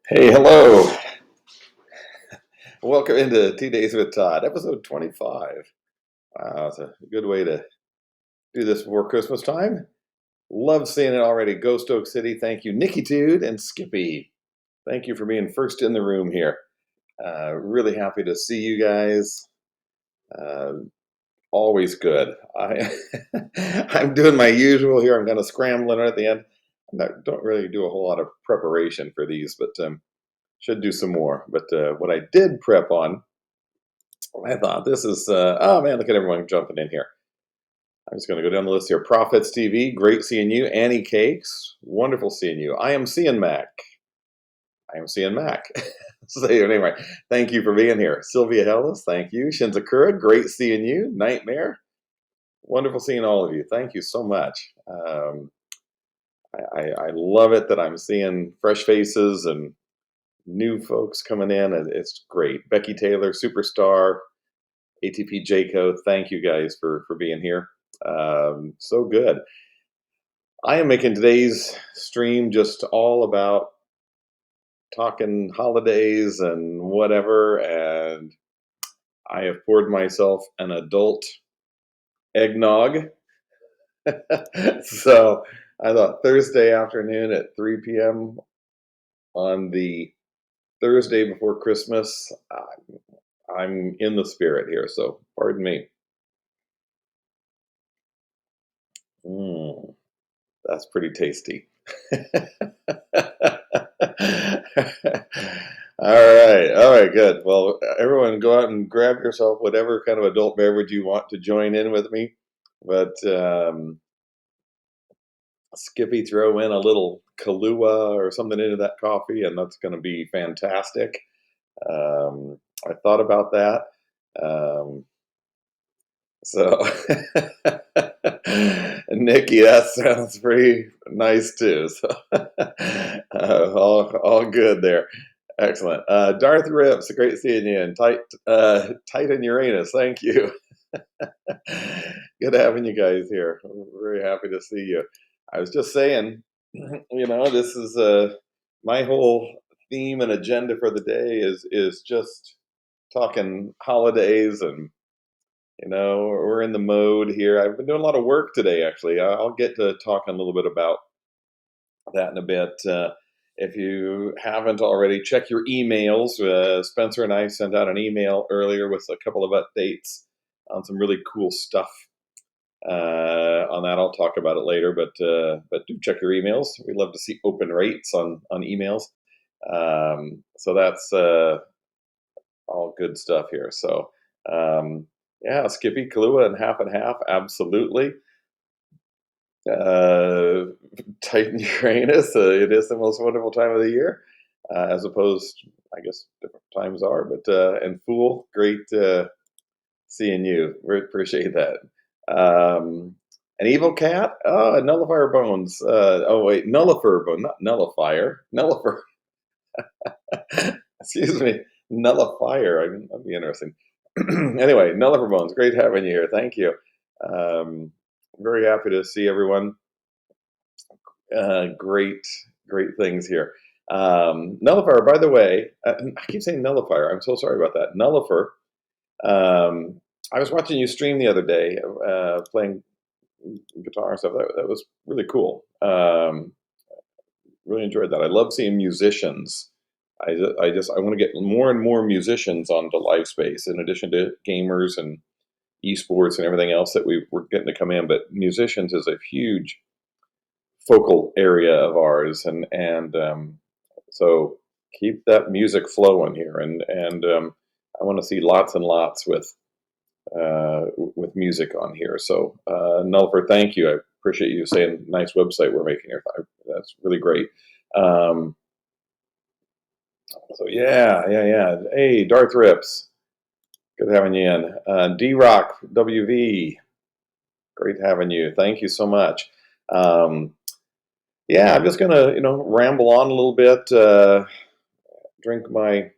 Hey, hello. Welcome into 2 Days with Todd, episode 25. Wow, it's a good way to do this before Christmas time. Love seeing it already. Ghost Oak City, thank you. Nikki Tude and Skippy, thank you for being first in the room here. Really happy to see you guys. Uh, Always good. I'm doing my usual here. I'm kind of scrambling at the end. Don't really do a whole lot of preparation for these, but should do some more. But what I did prep on, I thought this is, oh man, look at everyone jumping in here. I'm just going to go down the list here. Profits TV, great seeing you. Annie Cakes, wonderful seeing you. I am seeing Mac. I am seeing Mac. So anyway, thank you for being here. Sylvia Hellis, thank you. Shinzakura, great seeing you. Nightmare, wonderful seeing all of you. Thank you so much. I love it that I'm seeing fresh faces and new folks coming in. It's great. Becky Taylor, superstar. ATP Jayco, thank you guys for being here. So good. I am making today's stream just all about talking holidays and whatever, and I have poured myself an adult eggnog. So I thought Thursday afternoon at 3 p.m. on the Thursday before Christmas, I'm in the spirit here, so pardon me. That's pretty tasty. All right, good. Well, everyone go out and grab yourself whatever kind of adult beverage you want to join in with me. But Skippy, throw in a little Kahlua or something into that coffee, and that's going to be fantastic. I thought about that. Um, so, Nikki, that sounds pretty nice too. So, all good there. Excellent. Darth Rips, great seeing you. And Titan Uranus, thank you. Good having you guys here. I'm very happy to see you. I was just saying, this is my whole theme and agenda for the day is just talking holidays and we're in the mode here. I've been doing a lot of work today, actually. I'll get to talking a little bit about that in a bit. If you haven't already, check your emails. Spencer and I sent out an email earlier with a couple of updates on some really cool stuff. On that, I'll talk about it later. But do check your emails. We love to see open rates on emails. So that's all good stuff here. So yeah, Skippy, Kahlua, and half, absolutely. Titan Uranus, it is the most wonderful time of the year, as opposed, I guess, different times are. But and Fool, great seeing you. We appreciate that. An evil cat, nullifier bones. Oh wait, nullifer bone, not nullifier. Nullifer. Excuse me, nullifier. That'd be interesting. Anyway, nullifer bones. Great having you here. Thank you. Very happy to see everyone. Great things here. Nullifier, by the way, I keep saying nullifier. I'm so sorry about that. Nullifer. I was watching you stream the other day, playing guitar and stuff. That was really cool. Really enjoyed that. I love seeing musicians. I want to get more and more musicians onto LiveSpace, in addition to gamers and esports and everything else that we're getting to come in. But musicians is a huge focal area of ours, and so keep that music flowing here, and I want to see lots and lots with music on here. So Nullifer, thank you. I appreciate you saying nice website we're making here. That's really great. So yeah. Hey, Darth Rips, good having you in. D Rock WV, great having you. Thank you so much. Yeah, I'm just gonna ramble on a little bit. Drink my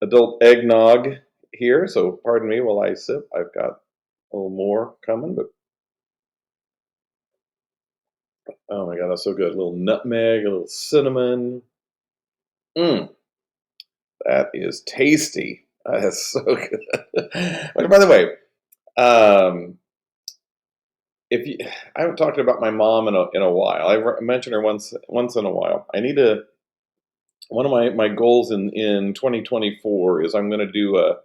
adult eggnog here, so pardon me while I sip. I've got a little more coming, but oh my god, that's so good. A little nutmeg, a little cinnamon. Mm, that is tasty. That is so good. But by the way, um, if you, I haven't talked about my mom in a while. I mentioned her once in a while. I need to. One of my goals in 2024 is I'm going to do a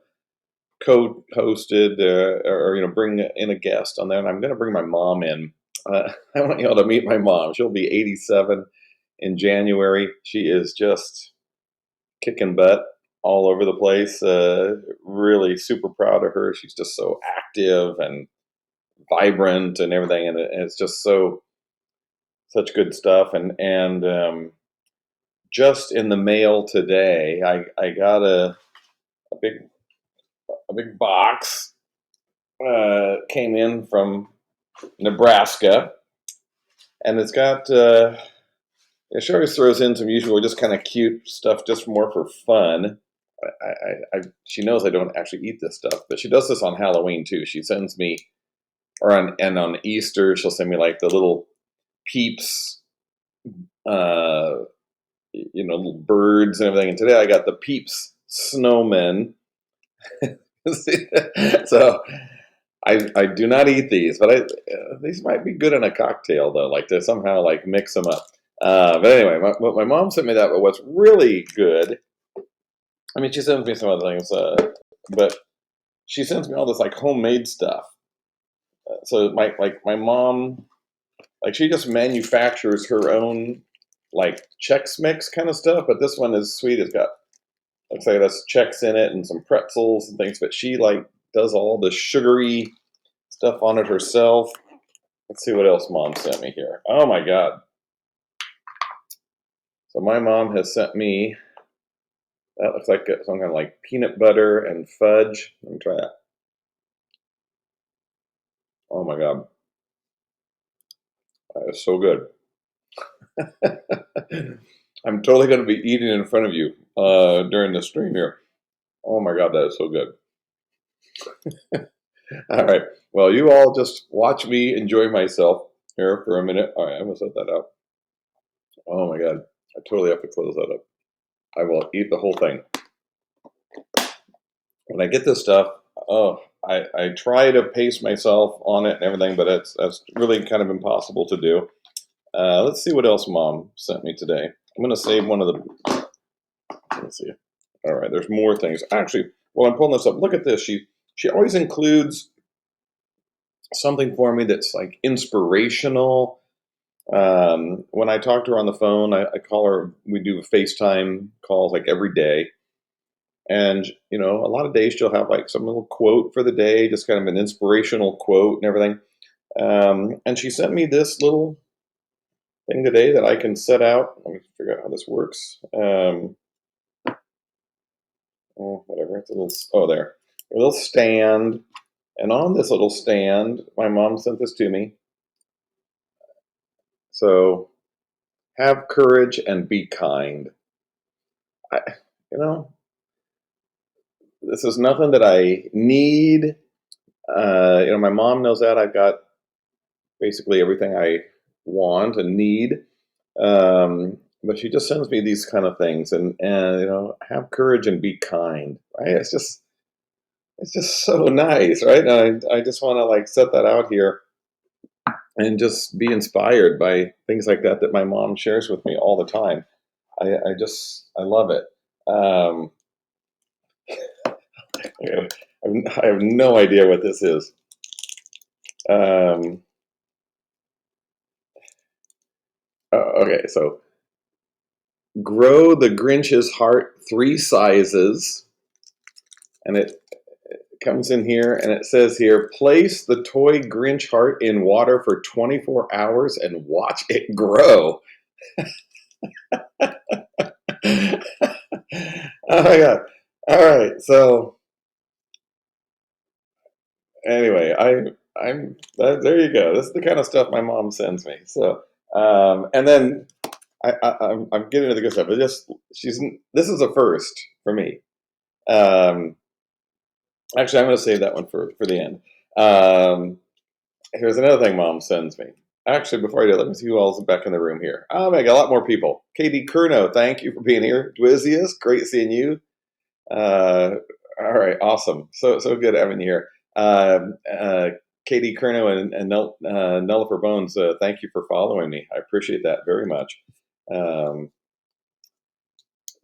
co-hosted or bring in a guest on there, and I'm going to bring my mom in. I want y'all to meet my mom. She'll be 87 in January. She is just kicking butt all over the place. Really super proud of her. She's just so active and vibrant and everything, and it's just such good stuff. And just in the mail today, I got a big box came in from Nebraska, and it's got. She always throws in some usual, just kind of cute stuff, just more for fun. She knows I don't actually eat this stuff, but she does this on Halloween too. She sends me, on Easter, she'll send me like the little Peeps, uh, little birds and everything. And today I got the Peeps snowmen. So I do not eat these, but these might be good in a cocktail though, like to somehow like mix them up. But anyway, my mom sent me that. But what's really good, I mean, she sends me some other things, but she sends me all this like homemade stuff. So my mom, like she just manufactures her own like Chex Mix kind of stuff. But this one is sweet. It's got, looks like it has Chex in it and some pretzels and things. But she like does all the sugary stuff on it herself. Let's see what else mom sent me here. Oh my god. So my mom has sent me, that looks like some kind of like peanut butter and fudge. Let me try that. Oh my god. That is so good. I'm totally going to be eating in front of you during the stream here. Oh my god, that is so good. All right. Well, you all just watch me enjoy myself here for a minute. All right, I'm going to set that up. Oh my god. I totally have to close that up. I will eat the whole thing. When I get this stuff, oh, I try to pace myself on it and everything, but that's really kind of impossible to do. Let's see what else mom sent me today. I'm going to save one of the, let's see. All right, there's more things. Actually, while I'm pulling this up, look at this. She always includes something for me that's like inspirational. When I talk to her on the phone, I call her, we do FaceTime calls like every day. And, a lot of days she'll have like some little quote for the day, just kind of an inspirational quote and everything. And she sent me this little thing today that I can set out. Let me figure out how this works. Whatever. It's a little, oh, there. A little stand. And on this little stand, my mom sent this to me. So, have courage and be kind. I, you know, this is nothing that I need. My mom knows that I've got basically everything I want and need. But she just sends me these kind of things, and have courage and be kind. Right? It's just so nice, right? And I just want to like set that out here and just be inspired by things like that my mom shares with me all the time. I love it. Um, I have no idea what this is. Um, okay, so grow the Grinch's heart 3 sizes, and it comes in here and it says here, place the toy Grinch heart in water for 24 hours and watch it grow. Oh my god. All right. So anyway, there you go. This is the kind of stuff my mom sends me. So and then I'm getting into the good stuff, but this is a first for me. Actually, I'm going to save that one for the end. Here's another thing mom sends me. Actually, before I do, let me see who else is back in the room here. Oh, I got a lot more people. Katie Curno, thank you for being here. Dwizius, great seeing you. Uh, all right, awesome. So good having you here. Katie Curno and Nullifer Bones, thank you for following me. I appreciate that very much.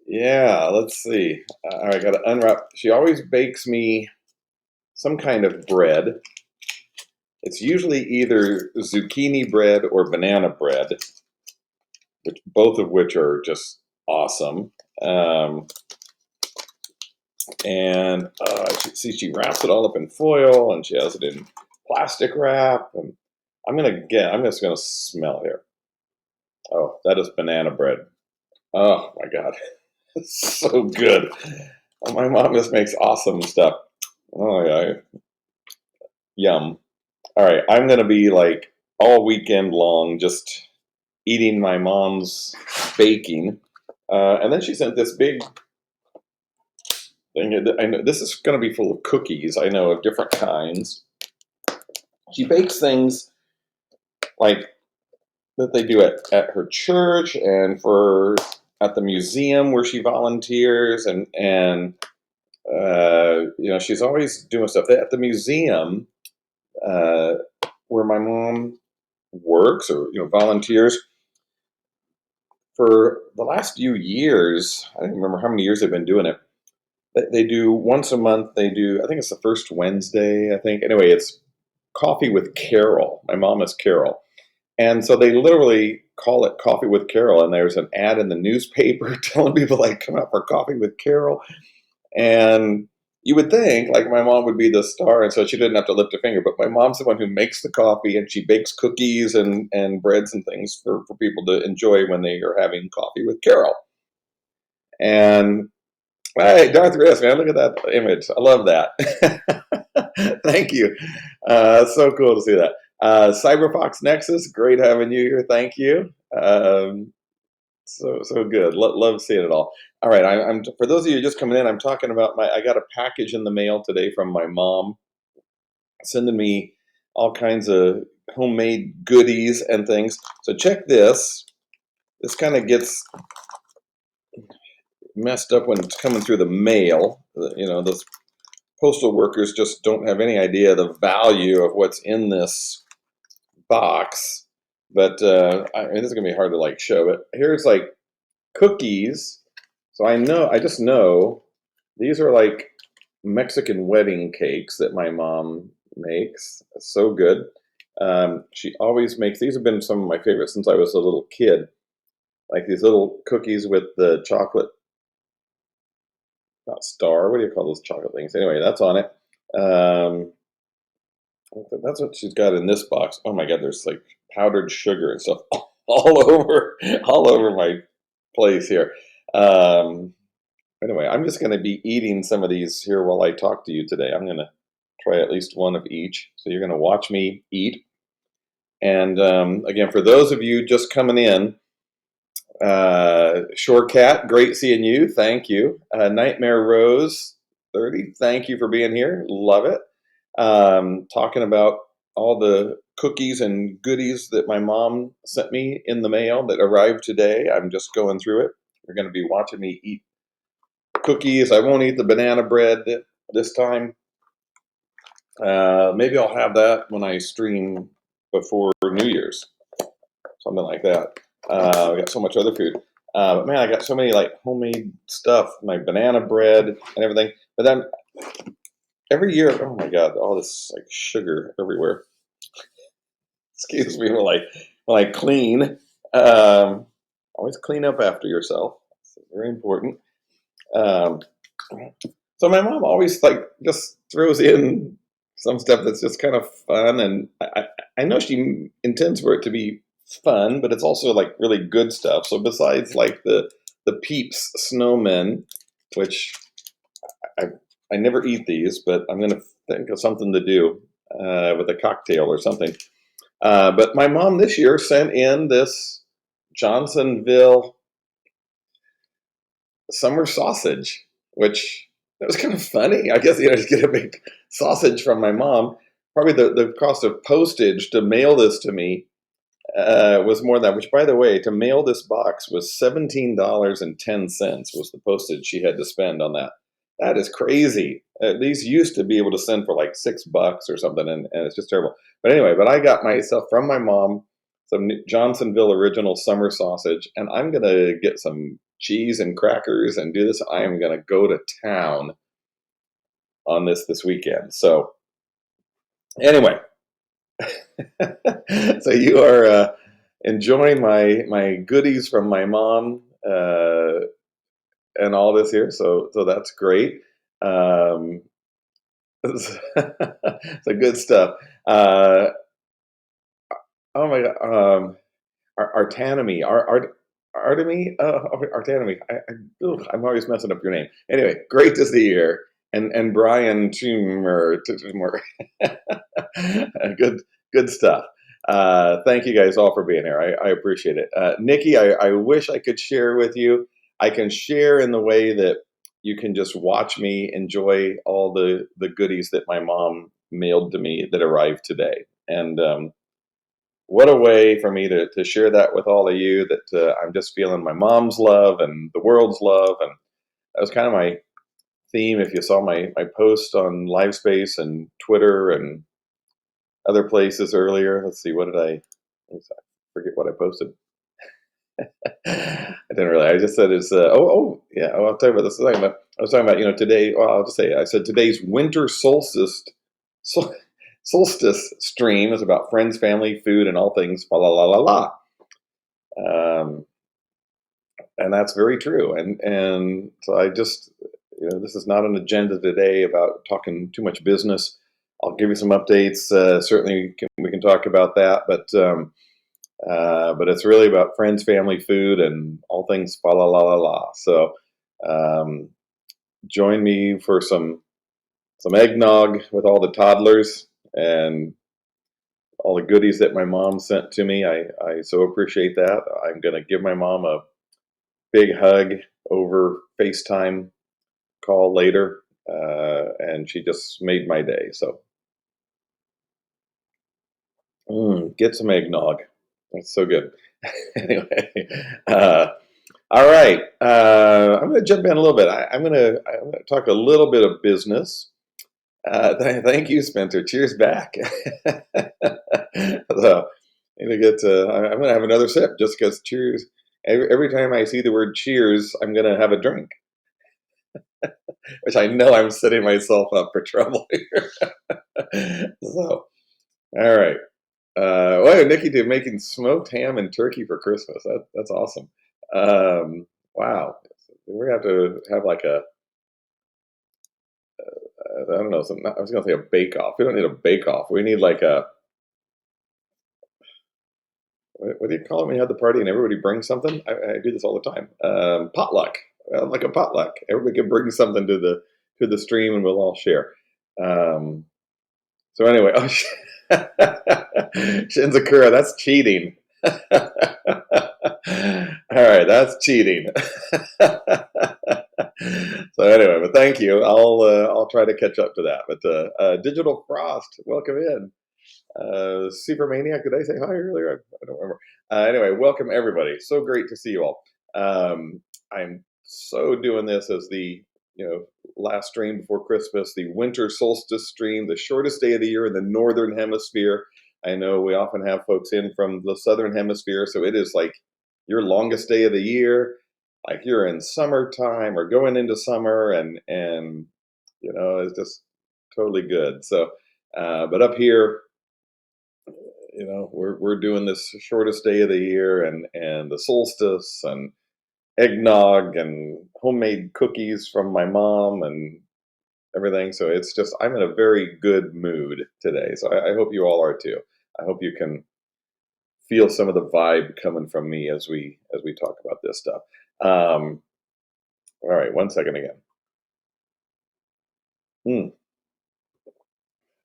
Yeah, let's see. All right, got to unwrap. She always bakes me some kind of bread. It's usually either zucchini bread or banana bread, both of which are just awesome. And she wraps it all up in foil, and she has it in plastic wrap. And I'm just gonna smell here. Oh, that is banana bread. Oh my God, it's so good. Oh, my mom just makes awesome stuff. Oh yeah, yum. All right, I'm gonna be like all weekend long just eating my mom's baking. And then she sent this big thing. I know this is going to be full of cookies. I know of different kinds. She bakes things like that they do at her church and for at the museum where she volunteers, and she's always doing stuff at the museum uh, where my mom works or volunteers. For the last few years, I don't remember how many years they've been doing it. They do once a month. They do, I think it's the first Wednesday, I think. Anyway, it's Coffee with Carol. My mom is Carol. And so they literally call it Coffee with Carol. And there's an ad in the newspaper telling people, like, come out for Coffee with Carol. And you would think, like, my mom would be the star, and so she didn't have to lift a finger. But my mom's the one who makes the coffee, and she bakes cookies and breads and things for people to enjoy when they are having Coffee with Carol. And hey, Darth Risk, man, look at that image. I love that. Thank you. So cool to see that. Cyberfox Nexus, great having you here. Thank you. So good. Love seeing it all. All right, I'm for those of you just coming in, I'm talking about I got a package in the mail today from my mom, sending me all kinds of homemade goodies and things. So check this. This kind of gets messed up when it's coming through the mail. Those postal workers just don't have any idea the value of what's in this box. But this is gonna be hard to like show it. Here's like cookies. So I just know these are like Mexican wedding cakes that my mom makes. It's so good. She always makes these. Have been some of my favorites since I was a little kid. Like these little cookies with the chocolate, not star. What do you call those chocolate things? Anyway, that's on it. That's what she's got in this box. Oh my God, there's like powdered sugar and stuff all over my place here. Anyway, I'm just going to be eating some of these here while I talk to you today. I'm going to try at least one of each. So you're going to watch me eat. And again, for those of you just coming in, Shore Cat, great seeing you. Thank you. Nightmare Rose 30, thank you for being here. Love it. Talking about all the cookies and goodies that my mom sent me in the mail that arrived today. I'm just going through it. You're going to be watching me eat cookies. I won't eat the banana bread this time. Maybe I'll have that when I stream before New Year's, something like that. We got so much other food. But man, I got so many like homemade stuff, my banana bread and everything. But then every year, oh my God, all this like sugar everywhere. Excuse me while I clean. Always clean up after yourself. It's very important. Um, so my mom always like just throws in some stuff that's just kind of fun, and I know she intends for it to be fun, but it's also like really good stuff. So besides like the Peeps snowmen, which I I never eat these, but I'm gonna think of something to do with a cocktail or something. But my mom this year sent in this Johnsonville summer sausage, which that was kind of funny. I guess just get a big sausage from my mom. Probably the cost of postage to mail this to me was more than that. Which, by the way, to mail this box was $17.10 was the postage she had to spend on that. That is crazy. These used to be able to send for like $6 or something, and it's just terrible. But anyway, but I got myself from my mom some Johnsonville original summer sausage, and I'm gonna get some cheese and crackers and do this. I am gonna go to town on this weekend. So anyway, so you are enjoying my goodies from my mom and all this here. So that's great. Um, so good stuff. Uh, oh my God. Artanomy, Artemy, Artanomy. I'm always messing up your name. Anyway, great to see you here, and Brian Tumor. good good stuff. Thank you guys all for being here. I appreciate it. Nikki, I wish I could share with you. I can share in the way that you can just watch me enjoy all the goodies that my mom mailed to me that arrived today, and what a way for me to share that with all of you, that I'm just feeling my mom's love and the world's love. And that was kind of my theme. If you saw my post on LiveSpace and Twitter and other places earlier, let's see, forget what I posted. I didn't really. I just said it's. Yeah. I'll tell you about this. I was talking about today. Well, I'll just say I said today's winter sol- solstice stream is about friends, family, food, and all things. La la la la la. And that's very true. And so I just this is not an agenda today about talking too much business. I'll give you some updates. Certainly, we can talk about that, but it's really about friends, family, food, and all things fa la la la la. So um, join me for some eggnog with all the toddlers and all the goodies that my mom sent to me. I so appreciate that. I'm going to give my mom a big hug over FaceTime call later, and she just made my day. So get some eggnog. That's so good. Anyway, uh, all right. I'm going to jump in a little bit. I'm gonna talk a little bit of business. Thank you, Spencer. Cheers back. So, I'm going to have another sip just because cheers. Every time I see the word cheers, I'm going to have a drink, which I know I'm setting myself up for trouble here. So, all right. Well, Nikki did making smoked ham and turkey for Christmas. That's awesome. Wow. We're gonna have to have like I don't know, I was gonna say a bake off. We don't need a bake off. We need like what do you call it when you have the party and everybody brings something? I do this all the time. Potluck, like a potluck. Everybody can bring something to the stream and we'll all share. Um, so anyway, Shinzakura, that's cheating. All right, that's cheating. So anyway, but thank you. I'll try to catch up to that. But Digital Frost, welcome in. Super Maniac, did I say hi earlier? I don't remember. Anyway, welcome everybody. So great to see you all. I'm so doing this as the last stream before Christmas, the winter solstice stream, the shortest day of the year in the northern hemisphere. I know we often have folks in from the southern hemisphere, so it is like your longest day of the year. Like you're in summertime or going into summer, and it's just totally good. So, but up here, we're doing this shortest day of the year, and the solstice and eggnog and homemade cookies from my mom and everything. So it's just I'm in a very good mood today. So I hope you all are too. I hope you can feel some of the vibe coming from me as we talk about this stuff. All right, 1 second again.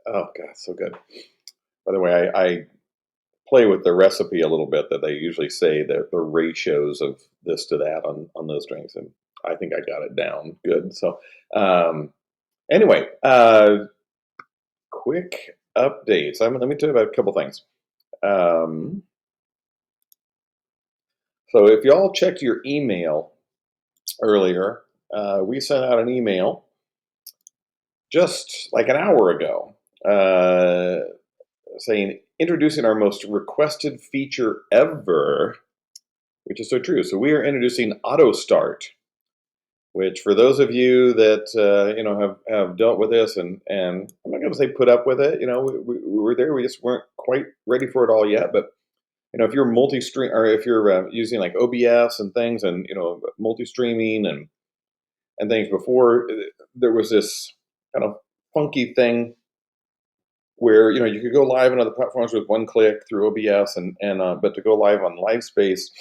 Oh God, so good. By the way, I play with the recipe a little bit that they usually say that the ratios of this to that on those drinks, and I think I got it down good. So anyway, quick updates. Let me tell you about a couple things. So if y'all checked your email earlier, we sent out an email just like an hour ago saying introducing our most requested feature ever, which is so true. So we are introducing auto start, which for those of you that have dealt with this, and I'm not going to say put up with it. We were there. We just weren't quite ready for it all yet. But if you're multi-stream, or if you're using like OBS and things, and multi-streaming and things before, there was this kind of funky thing where you could go live on other platforms with one click through OBS, and but to go live on LiveSpace,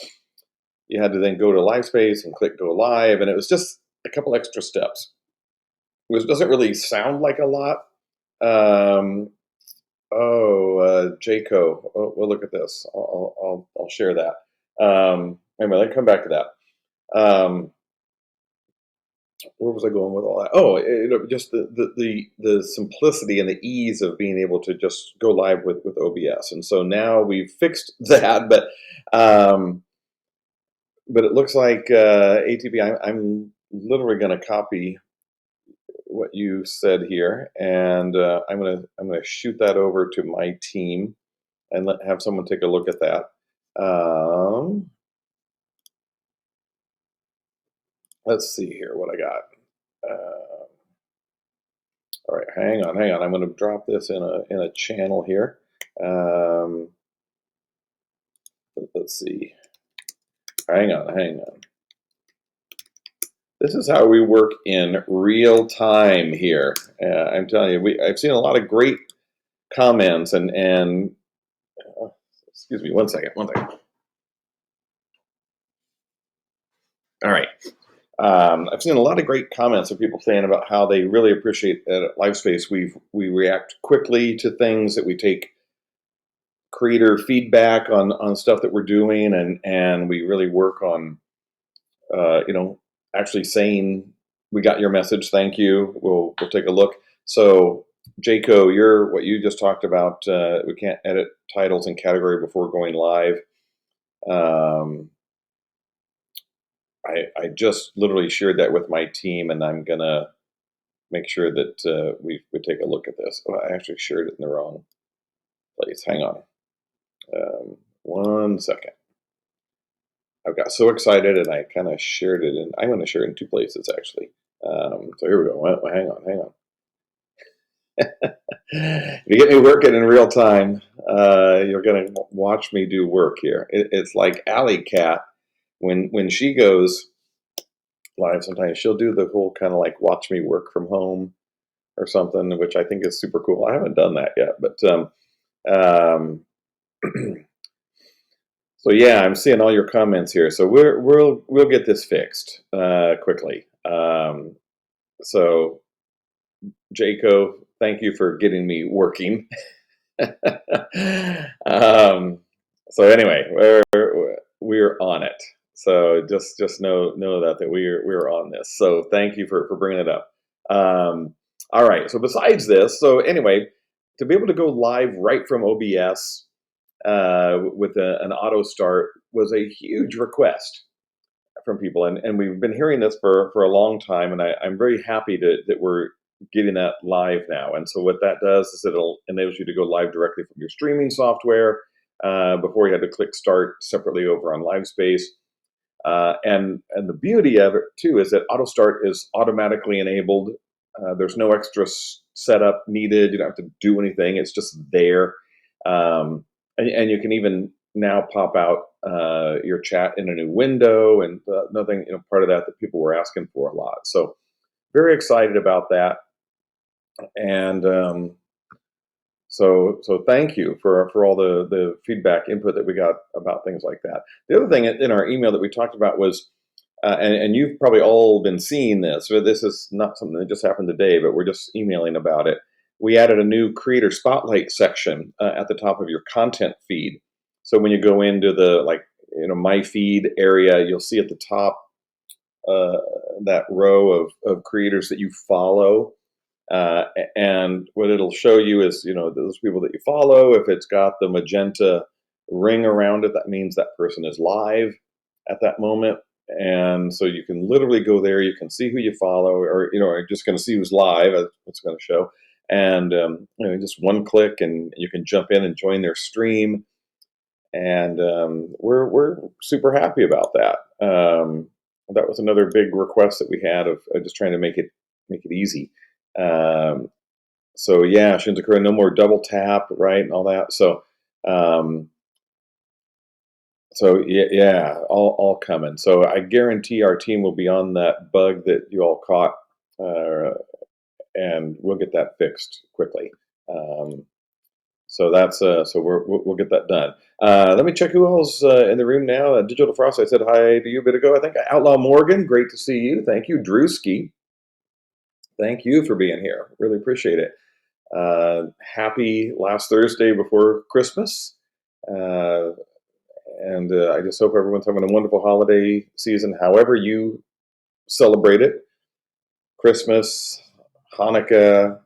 you had to then go to LiveSpace and click go live, and it was just a couple extra steps, which doesn't really sound like a lot. Jayco. Oh, well, look at this. I'll share that. Anyway, let's come back to that. Where was I going with all that? Oh, just the simplicity and the ease of being able to just go live with OBS. And so now we've fixed that, but it looks like ATB. I'm literally going to copy what you said here, and I'm gonna shoot that over to my team and have someone take a look at that. Let's see here what I got. All right, hang on. I'm going to drop this in a channel here. Let's see. Hang on. This is how we work in real time here. I'm telling you, I've seen a lot of great comments and excuse me, one second. All right. I've seen a lot of great comments of people saying about how they really appreciate at LiveSpace we react quickly to things, that we take creator feedback on stuff that we're doing, and we really work on actually saying we got your message, thank you, we'll take a look. So Jayco, what you just talked about, we can't edit titles and category before going live. I just literally shared that with my team, and I'm gonna make sure that we take a look at this. Oh, I actually shared it in the wrong place. Hang on. 1 second. I got so excited and I kind of shared it, and I'm going to share it in 2 places actually. So here we go. Well, hang on. If you get me working in real time, you're going to watch me do work here. It's like Alley Cat when she goes live. Sometimes she'll do the whole kind of like watch me work from home or something, which I think is super cool. I haven't done that yet, but so yeah, I'm seeing all your comments here. So we'll get this fixed quickly. So Jayco, thank you for getting me working. So anyway, we're on it. So just know that we're on this. So thank you for bringing it up. All right. So besides this, so anyway, to be able to go live right from OBS with an auto start was a huge request from people, and we've been hearing this for a long time, and I'm very happy that we're getting that live now. And so what that does is it'll enables you to go live directly from your streaming software before you had to click start separately over on LiveSpace. And the beauty of it too is that auto start is automatically enabled. There's no extra setup needed. You don't have to do anything. It's just there. And you can even now pop out your chat in a new window, and nothing, part of that people were asking for a lot. So very excited about that. And so thank you for all the feedback input that we got about things like that. The other thing in our email that we talked about was, and you've probably all been seeing this, but this is not something that just happened today, but we're just emailing about it. We added a new creator spotlight section at the top of your content feed. So when you go into the my feed area, you'll see at the top that row of creators that you follow. And what it'll show you is, those people that you follow. If it's got the magenta ring around it, that means that person is live. at that moment. And so you can literally go there. You can see who you follow, or are just going to see who's live. It's going to show, and just one click, and you can jump in and join their stream. And we're super happy about that. That was another big request that we had of just trying to make it easy. So yeah, Shinzakura, no more double tap, right, and all that. Um, so yeah, all coming. So I guarantee our team will be on that bug that you all caught, and we'll get that fixed quickly. So that's we'll get that done. Let me check who else in the room now. Digital Frost, I said hi to you a bit ago. I think Outlaw Morgan, great to see you. Thank you, Drewski. Thank you for being here. Really appreciate it. Happy last Thursday before Christmas. And I just hope everyone's having a wonderful holiday season, however you celebrate it. Christmas, Hanukkah,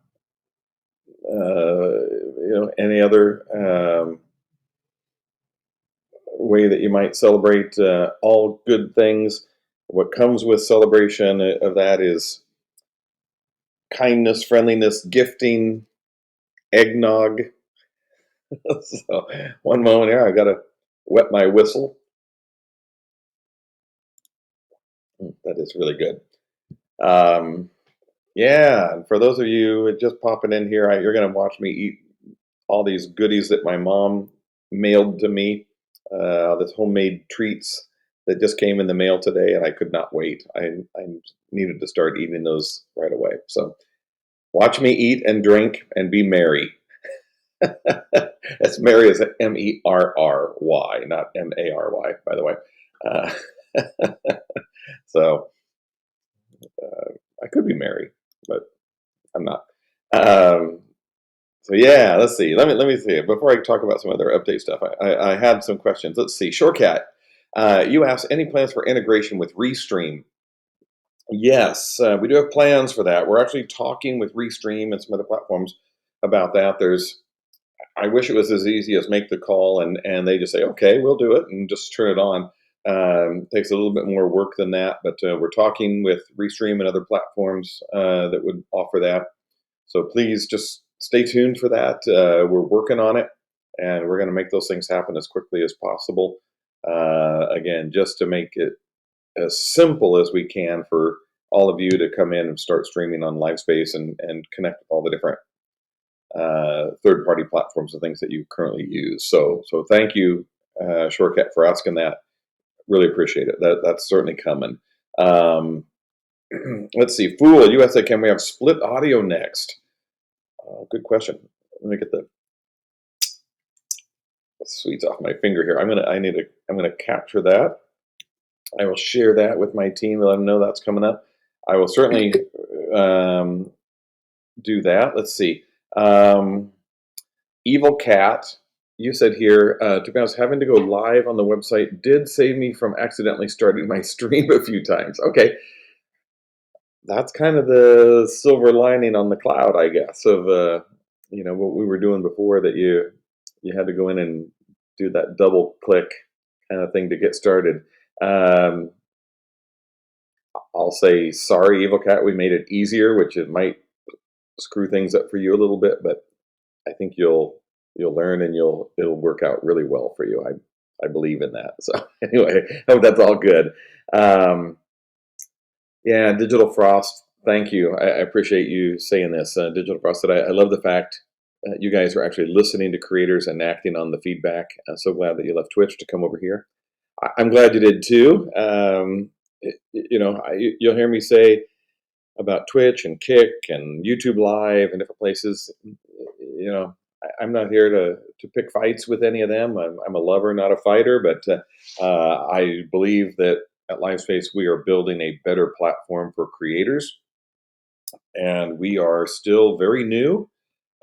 any other way that you might celebrate, all good things. What comes with celebration of that is kindness, friendliness, gifting, eggnog. So one moment here, I got to wet my whistle. That is really good. Yeah, and for those of you just popping in here, you're going to watch me eat all these goodies that my mom mailed to me. This homemade treats that just came in the mail today, and I could not wait. I needed to start eating those right away. So watch me eat and drink and be merry. As merry as Merry, not Mary, by the way. So I could be merry, but I'm not. So yeah, let's see. Let me see. Before I talk about some other update stuff, I had some questions. Let's see. Shortcat, you asked any plans for integration with Restream. Yes, we do have plans for that. We're actually talking with Restream and some other platforms about that. I wish it was as easy as make the call and they just say, okay, we'll do it and just turn it on. Takes a little bit more work than that, but we're talking with Restream and other platforms that would offer that. So please just stay tuned for that. We're working on it, and we're going to make those things happen as quickly as possible. Again, just to make it as simple as we can for all of you to come in and start streaming on LiveSpace and connect with all the different third-party platforms and things that you currently use. So thank you, Shortcut, for asking that. Really appreciate it. That's certainly coming. Let's see. Fool, you said, can we have split audio next? Good question. Let me get the sweets off my finger here. I'm gonna capture that. I will share that with my team. Let them know that's coming up. I will certainly do that. Let's see. Evil Cat, you said here, to be honest, having to go live on the website did save me from accidentally starting my stream a few times. Okay. That's kind of the silver lining on the cloud, I guess, of what we were doing before, that you had to go in and do that double click kind of thing to get started. I'll say sorry, Evil Cat. We made it easier, which it might screw things up for you a little bit, but I think you'll learn and it'll work out really well for you. I believe in that. So anyway, I hope that's all good. Yeah, Digital Frost, thank you. I appreciate you saying this. Digital Frost, that I love the fact you guys are actually listening to creators and acting on the feedback. I'm so glad that you left Twitch to come over here. I'm glad you did too. You'll hear me say about Twitch and Kick and YouTube Live and different places. I'm not here to pick fights with any of them. I'm a lover, not a fighter, but I believe that at LiveSpace we are building a better platform for creators, and we are still very new,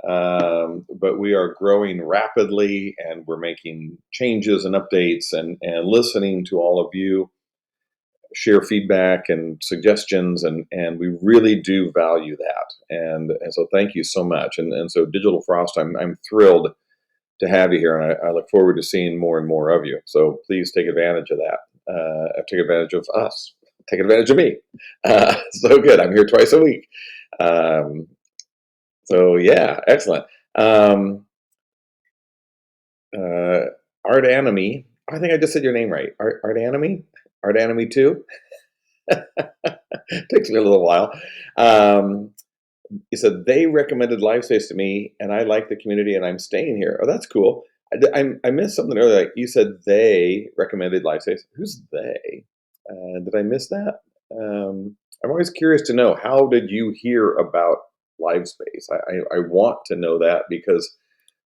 but we are growing rapidly, and we're making changes and updates and listening to all of you share feedback and suggestions, and we really do value that, and so thank you so much. And so Digital Frost, I'm thrilled to have you here, and I look forward to seeing more and more of you. So please take advantage of that. take advantage of us, take advantage of me. So good. I'm here twice a week. So yeah, excellent. Art Anime. I think I just said your name right. Art Anime? Art Anime 2? Takes me a little while. You said they recommended LiveSpace to me, and I like the community, and I'm staying here. Oh, that's cool. I missed something earlier. Like you said, they recommended LiveSpace. Who's they? Did I miss that? I'm always curious to know, how did you hear about LiveSpace? I want to know that, because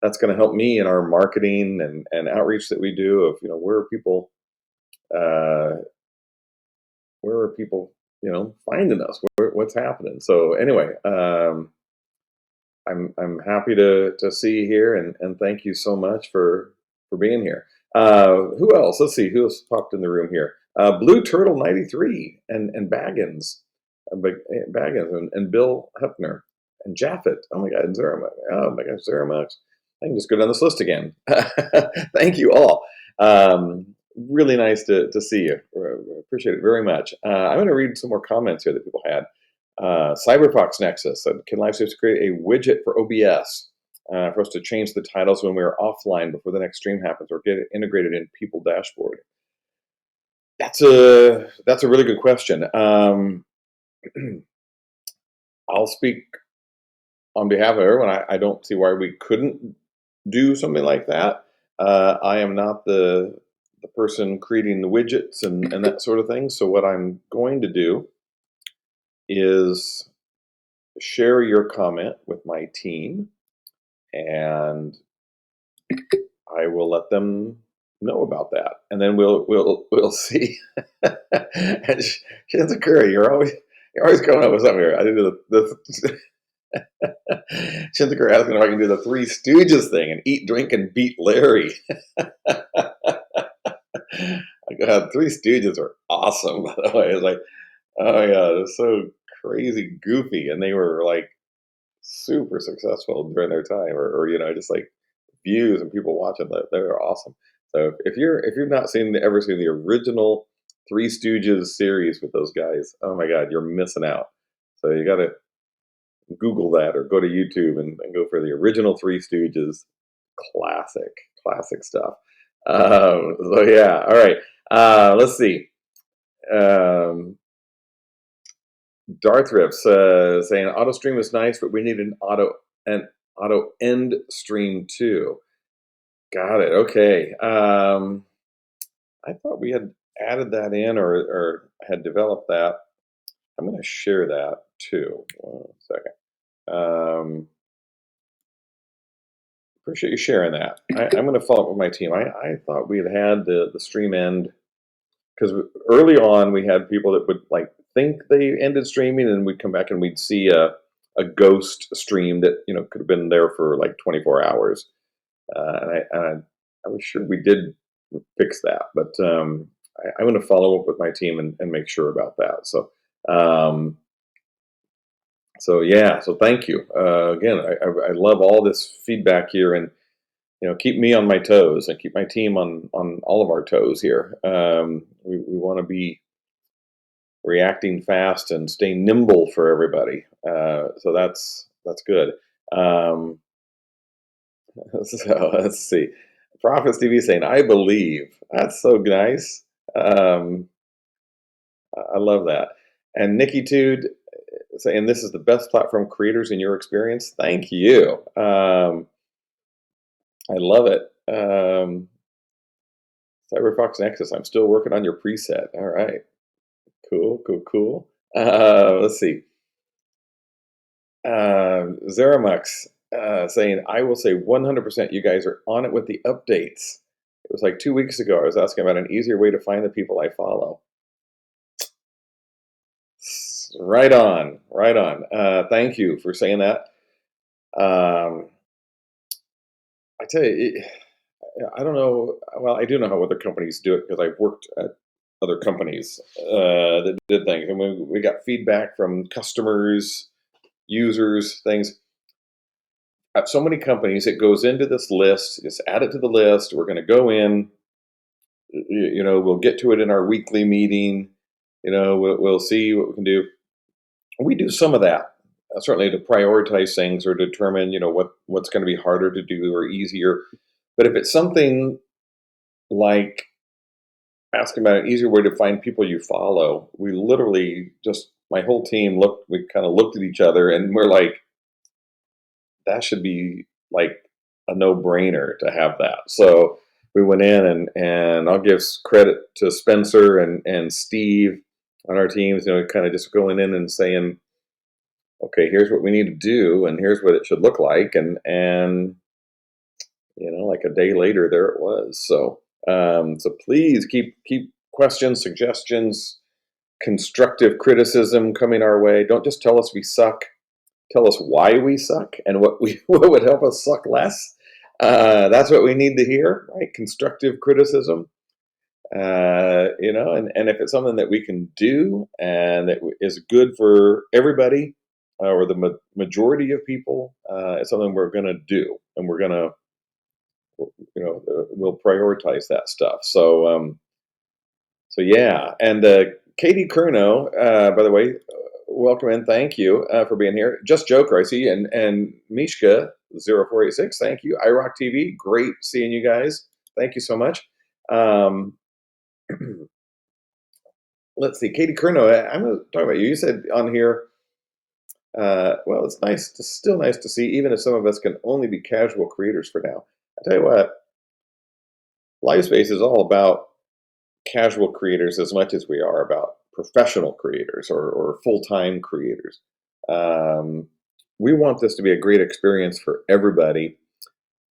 that's going to help me in our marketing and outreach that we do. Of where are people, uh, finding us? What's happening? So anyway, I'm happy to see you here, and thank you so much for being here. Who else? Let's see, who else popped in the room here. Blue Turtle 93 and Baggins, and Bill Hepner and Jaffet. Oh my God, and Zeramax. Oh my gosh, Zeramax. I can just go down this list again. Thank you all. Really nice to see you. Appreciate it very much. I'm going to read some more comments here that people had. Cyberfox Nexus said, can LiveSpace create a widget for OBS for us to change the titles when we are offline before the next stream happens, or get it integrated in People Dashboard? That's a really good question. I'll speak on behalf of everyone. I don't see why we couldn't do something like that. I am not the person creating the widgets and that sort of thing. So what I'm going to do is share your comment with my team, and I will let them know about that, and then we'll see. And Shinzakura, you're always coming up with something here. I did the Shinzakura asking if I can do the Three Stooges thing and eat, drink, and beat Larry. God, Three Stooges are awesome, by the way. It's like, oh yeah, they're so crazy goofy, and they were like super successful during their time, or just like views and people watching that. They're awesome. So if you've not ever seen the original Three Stooges series with those guys, oh my God, you're missing out. So you got to Google that, or go to YouTube and go for the original Three Stooges. Classic stuff. So yeah, all right. Let's see. Darth Rips saying auto stream is nice, but we need an auto end stream too. Got it. Okay. I thought we had added that in, or had developed that. I'm going to share that too. 1 second. Appreciate you sharing that. I'm going to follow up with my team. I thought we had the stream end, because early on we had people that would think they ended streaming, and we'd come back and we'd see a ghost stream that could have been there for like 24 hours. And I was sure we did fix that, but I'm going to follow up with my team and make sure about that. So yeah, so thank you again. I love all this feedback here, and keep me on my toes, and keep my team on all of our toes here. We want to be reacting fast and stay nimble for everybody. So that's good. So let's see. Prophets TV saying, I believe. That's so nice. I love that. And Nikki Tude saying, this is the best platform, creators in your experience. Thank you. I love it. Cyberfox Nexus, I'm still working on your preset. All right. Cool. Let's see. Zeramux saying, I will say 100% you guys are on it with the updates. It was like 2 weeks ago, I was asking about an easier way to find the people I follow. Right on. Thank you for saying that. I tell you, I don't know. Well, I do know how other companies do it, because I've worked at other companies that did things, and we got feedback from customers, users, things. At so many companies, it goes into this list. Just add it to the list. We're going to go in, we'll get to it in our weekly meeting. We'll see what we can do. We do some of that, certainly to prioritize things or determine, what's going to be harder to do or easier. But if it's something like asking about an easier way to find people you follow, we literally just my whole team we kind of looked at each other and we're like, that should be like a no-brainer to have that. So we went in and I'll give credit to Spencer and Steve on our teams, kind of just going in and saying, okay, here's what we need to do and here's what it should look like. And like a day later, there it was. So please keep questions, suggestions, constructive criticism coming our way. Don't just tell us we suck. Tell us why we suck and what would help us suck less. That's what we need to hear, right? Constructive criticism. And if it's something that we can do and that is good for everybody or the majority of people, it's something we're going to do, and we're going to, we'll prioritize that stuff. So yeah, and Katie Curnow, by the way, welcome and thank you for being here. Just Joker, I see, and Mishka 0486, thank you. iRock TV, great seeing you guys. Thank you so much. Let's see, Katie Curnow, I'm going to talk about you. You said on here, well, still nice to see, even if some of us can only be casual creators for now. I tell you what, LiveSpace is all about casual creators as much as we are about professional creators or full-time creators. We want this to be a great experience for everybody.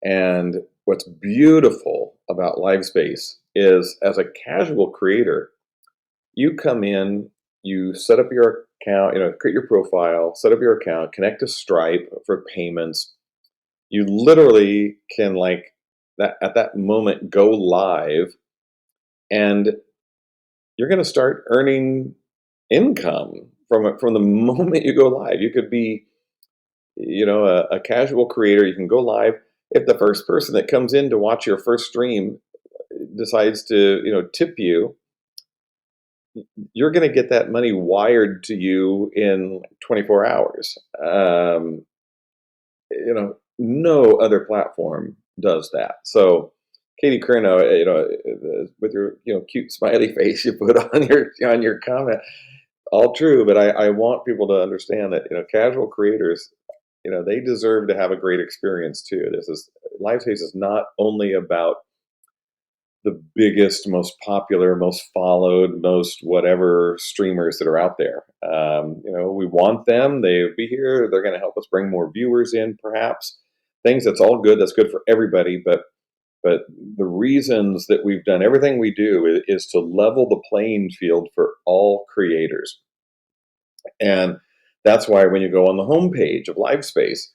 And what's beautiful about LiveSpace is, as a casual creator, you come in, you set up your account, create your profile, set up your account, connect to Stripe for payments. You literally can, at that moment, go live, and you're going to start earning income from the moment you go live. You could be, a casual creator. You can go live. If the first person that comes in to watch your first stream decides to, tip you, you're going to get that money wired to you in 24 hours. No other platform does that. So, Katie Curnow, with your cute smiley face you put on your comment, all true. But I want people to understand that casual creators, they deserve to have a great experience too. LiveSpace is not only about the biggest, most popular, most followed, most whatever streamers that are out there. We want them. They'll be here. They're going to help us bring more viewers in, perhaps. That's all good. That's good for everybody. But the reasons that we've done everything we do is to level the playing field for all creators. And that's why when you go on the homepage of LiveSpace,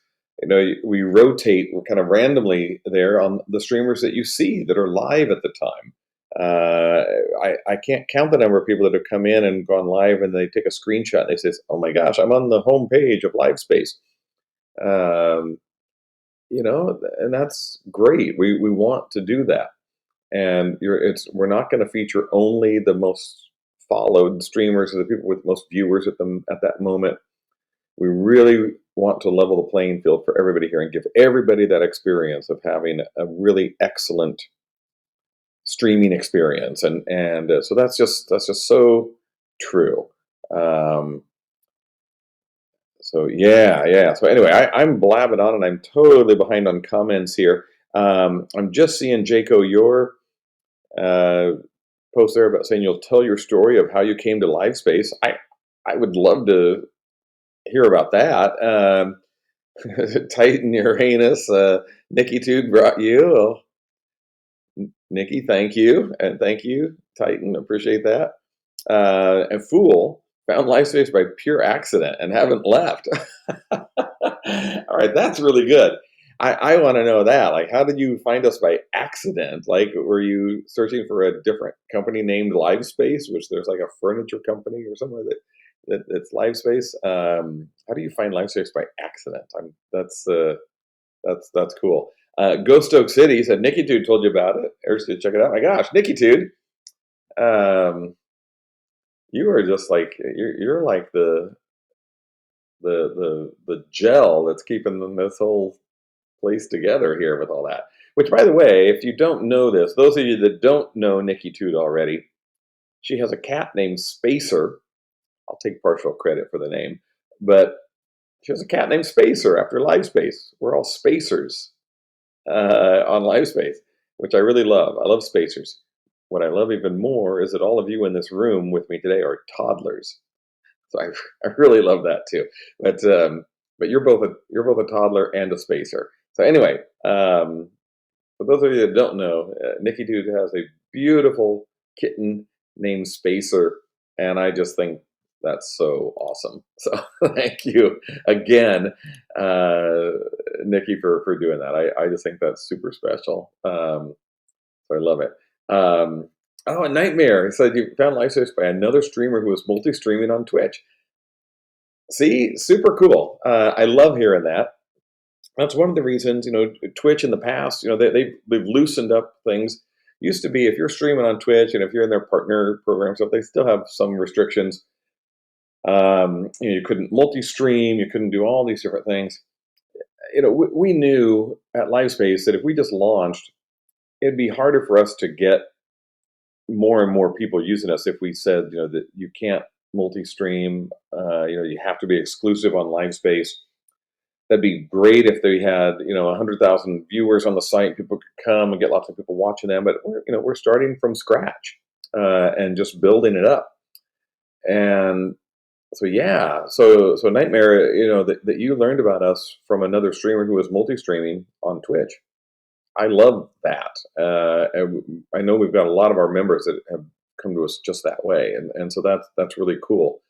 we rotate kind of randomly there on the streamers that you see that are live at the time. I can't count the number of people that have come in and gone live and they take a screenshot and they say, "Oh my gosh, I'm on the homepage of LiveSpace." And that's great. We want to do that, and we're not going to feature only the most followed streamers or the people with most viewers at that moment. We really want to level the playing field for everybody here and give everybody that experience of having a really excellent streaming experience, and so that's just so true. So yeah. So anyway, I'm blabbing on, and I'm totally behind on comments here. I'm just seeing Jaco your post there about saying you'll tell your story of how you came to LiveSpace. I would love to hear about that. Titan Uranus, Nikki Tude brought you. Well, Nikki, thank you, and thank you, Titan. Appreciate that. And Fool found LiveSpace by pure accident and haven't left. All right, that's really good. I want to know that. Like, how did you find us by accident? Like, were you searching for a different company named LiveSpace, which there's like a furniture company or somewhere that's LiveSpace? How do you find LiveSpace by accident? That's cool. Ghost Oak City said Nikki Tude told you about it. Urge to check it out. My gosh, Nikki Tude, You are just like you're like the gel that's keeping this whole place together here with all that. Which, by the way, if you don't know this, those of you that don't know Nikki Toot already, she has a cat named Spacer. I'll take partial credit for the name, but she has a cat named Spacer after LiveSpace. We're all spacers on LiveSpace, which I really love. I love spacers. What I love even more is that all of you in this room with me today are toddlers. So I really love that too. But you're both a toddler and a spacer. So anyway, for those of you that don't know, Nikki Dude has a beautiful kitten named Spacer, and I just think that's so awesome. So thank you again, uh, Nikki, for doing that. I just think that's super special. So I love it. Oh, a nightmare. He said you found LiveSpace by another streamer who was multi-streaming on Twitch. See, super cool. I love hearing that. That's one of the reasons, Twitch in the past, they've loosened up things. Used to be if you're streaming on Twitch and if you're in their partner program stuff, they still have some restrictions. You couldn't multi-stream, you couldn't do all these different things. We knew at LiveSpace that if we just launched, it'd be harder for us to get more and more people using us if we said, that you can't multi-stream. You have to be exclusive on LiveSpace. That'd be great if they had 100,000 viewers on the site. People could come and get lots of people watching them. But we're starting from scratch and just building it up. And so yeah, so Nightmare, that you learned about us from another streamer who was multi-streaming on Twitch. I love that. And I know we've got a lot of our members that have come to us just that way, and so that's really cool.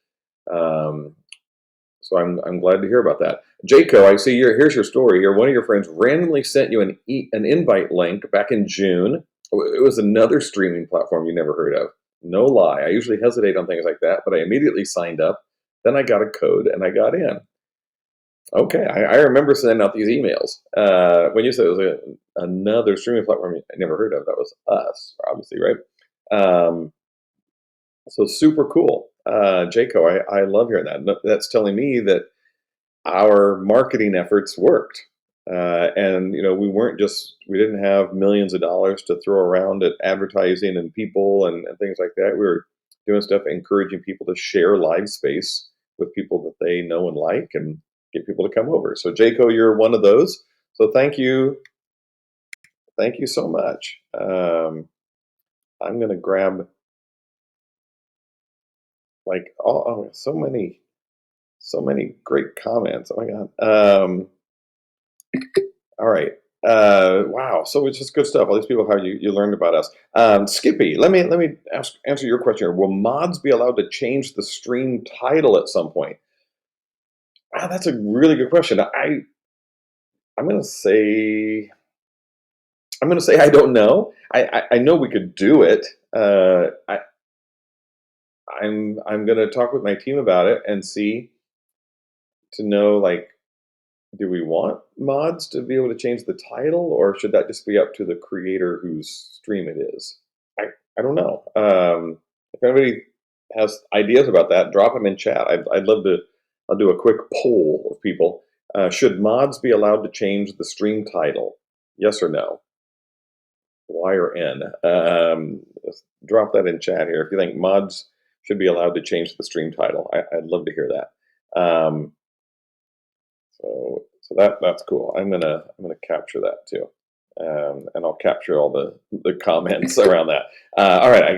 So I'm glad to hear about that. Jaco, I see here's your story here. One of your friends randomly sent you an invite link back in June. It was another streaming platform you never heard of. No lie. I usually hesitate on things like that, but I immediately signed up. Then I got a code and I got in. Okay, I remember sending out these emails. When you said it was another streaming platform I never heard of, that was us, obviously, right? So super cool. Jaco, I love hearing that. That's telling me that our marketing efforts worked. And we didn't have millions of dollars to throw around at advertising and people and things like that. We were doing stuff encouraging people to share LiveSpace with people that they know and like and get people to come over. So Jaco, you're one of those. So thank you. Thank you so much. I'm going to grab so many great comments. Oh my God. All right. Wow. So it's just good stuff. All these people, how you learned about us. Skippy, let me answer your question here. Will mods be allowed to change the stream title at some point? Wow, that's a really good question. I'm gonna say I don't know. I know we could do it. I'm gonna talk with my team about it and see to know, like, do we want mods to be able to change the title, or should that just be up to the creator whose stream it is? I don't know. If anybody has ideas about that, drop them in chat. I'd love to. I'll do a quick poll of people. Should mods be allowed to change the stream title? Yes or no? Y or N? Drop that in chat here if you think mods should be allowed to change the stream title. I'd love to hear that. So that's cool. I'm gonna capture that too, and I'll capture all the comments around that. All right, I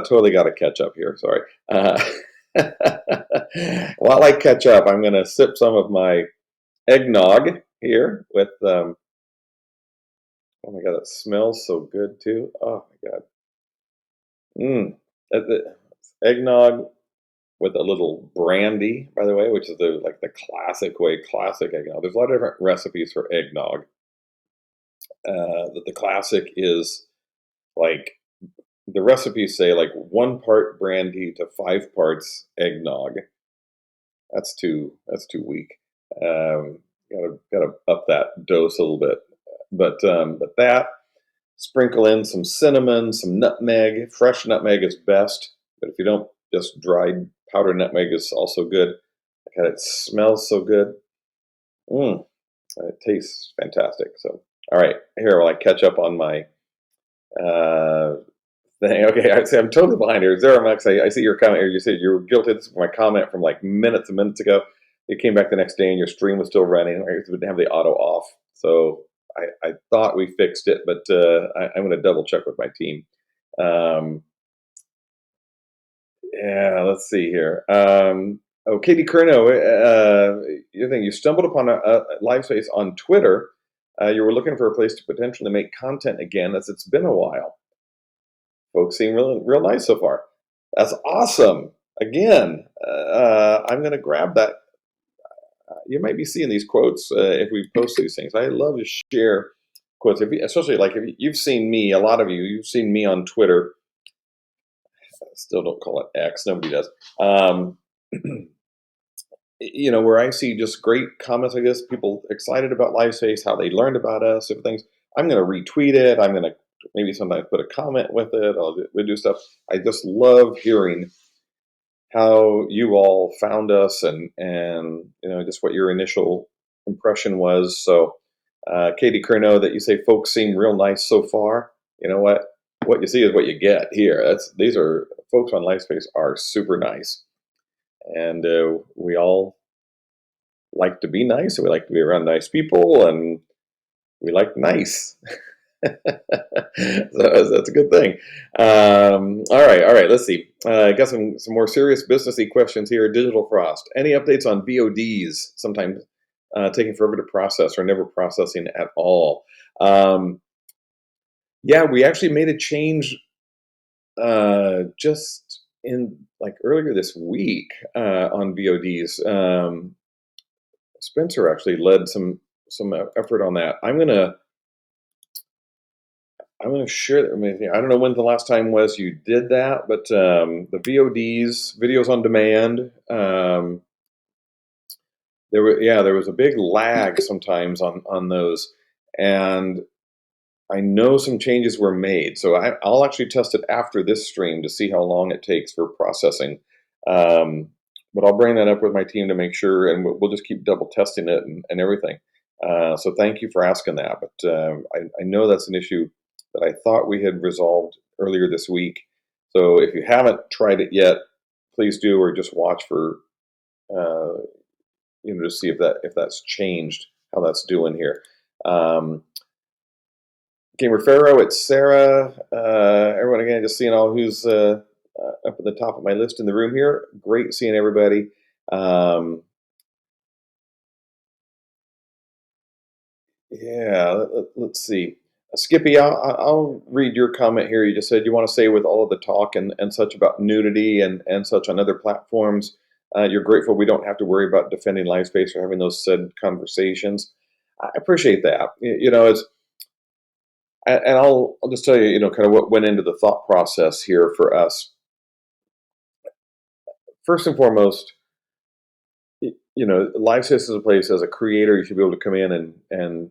totally gotta catch up here. Sorry. While I catch up, I'm gonna sip some of my eggnog here with. Oh my God, it smells so good too. Oh my God. Eggnog with a little brandy, by the way, which is the classic eggnog. There's a lot of different recipes for eggnog. The classic is like the recipes say like 1 part brandy to 5 parts eggnog. That's too weak. Gotta up that dose a little bit. But that Sprinkle in some cinnamon, some nutmeg. Fresh nutmeg is best, but if you don't, just dried powdered nutmeg is also good. God, it smells so good. Mmm, it tastes fantastic. So, all right, here while I catch up on my uh, thing. Okay, I say I'm totally behind here. Zero Max, I see your comment here. You said you were guilty. This is my comment from like minutes and minutes ago. You came back the next day and your stream was still running. I didn't have the auto off. So I thought we fixed it, but I'm going to double check with my team. Yeah, let's see here. Katie Kerno, you think you stumbled upon a LiveSpace on Twitter. You were looking for a place to potentially make content again, as it's been a while. Folks seem real nice so far. That's awesome. Again, I'm going to grab that. You might be seeing these quotes if we post these things. I love to share quotes, especially like if you've seen me. A lot of you've seen me on Twitter. Still don't call it X. Nobody does. Where I see just great comments like this, people excited about LiveSpace, how they learned about us, different things. I'm going to retweet it. I'm going to maybe sometimes put a comment with it. We do stuff. I just love hearing how you all found us and just what your initial impression was. So, Katie Kerno, that you say folks seem real nice so far. You know what you see is what you get here. These are folks on LiveSpace are super nice, and we all like to be nice, and we like to be around nice people, and we like nice. So that's a good thing. All right. Let's see. I got some more serious businessy questions here. Digital Frost. Any updates on VODs? Sometimes taking forever to process or never processing at all. Yeah, we actually made a change just in like earlier this week on VODs. Spencer actually led some effort on that. I'm gonna share. I don't know when the last time was you did that, but the VODs, videos on demand. There was a big lag sometimes on those, and I know some changes were made. So I'll actually test it after this stream to see how long it takes for processing. But I'll bring that up with my team to make sure, and we'll just keep double testing it and everything. So thank you for asking that. But I know that's an issue that I thought we had resolved earlier this week. So if you haven't tried it yet, please do, or just watch for to see if that's changed, how that's doing here. Gamer Pharaoh, it's Sarah. Everyone again, just seeing all who's up at the top of my list in the room here. Great seeing everybody. Let's see. Skippy, I'll read your comment here. You just said you want to say with all of the talk and such about nudity and such on other platforms, you're grateful we don't have to worry about defending LiveSpace or having those said conversations. I appreciate that. It's and I'll just tell you, kind of what went into the thought process here for us. First and foremost, LiveSpace is a place as a creator you should be able to come in and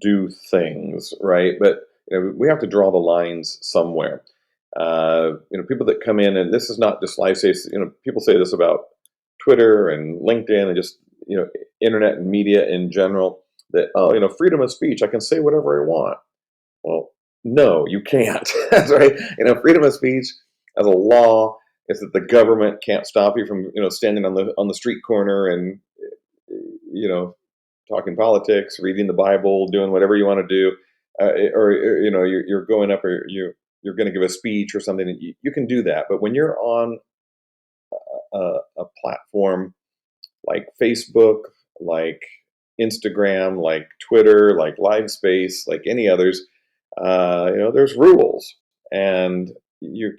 do things, right? But we have to draw the lines somewhere. People that come in, and this is not just LiveSpace. People say this about Twitter and LinkedIn and just internet and media in general. That freedom of speech, I can say whatever I want. Well, no, you can't. That's right. Freedom of speech as a law is that the government can't stop you from standing on the street corner and talking politics, reading the Bible, doing whatever you want to do, or you're going up or you're going to give a speech or something. You can do that, but when you're on a platform like Facebook, like Instagram, like Twitter, like LiveSpace, like any others, there's rules, and you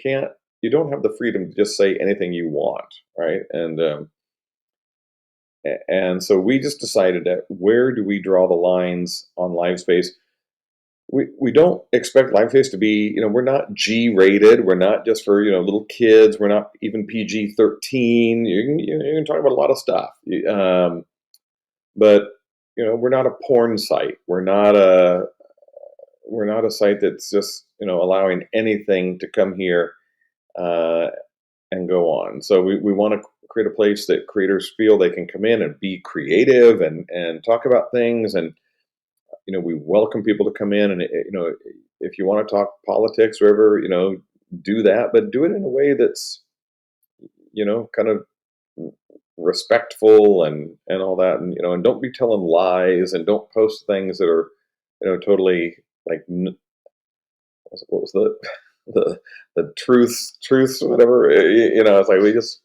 don't have the freedom to just say anything you want, right? And so we just decided that where do we draw the lines on LiveSpace? We don't expect LiveSpace to be, we're not G-rated. We're not just for, little kids. We're not even PG-13. You can talk about a lot of stuff. But, we're not a porn site. We're not we're not a site that's just allowing anything to come here uh, and go on. So we want to create a place that creators feel they can come in and be creative and talk about things. And we welcome people to come in and if you want to talk politics or whatever, do that, but do it in a way that's kind of respectful and all that, and don't be telling lies, and don't post things that are totally like what was the the truths whatever, it's like we just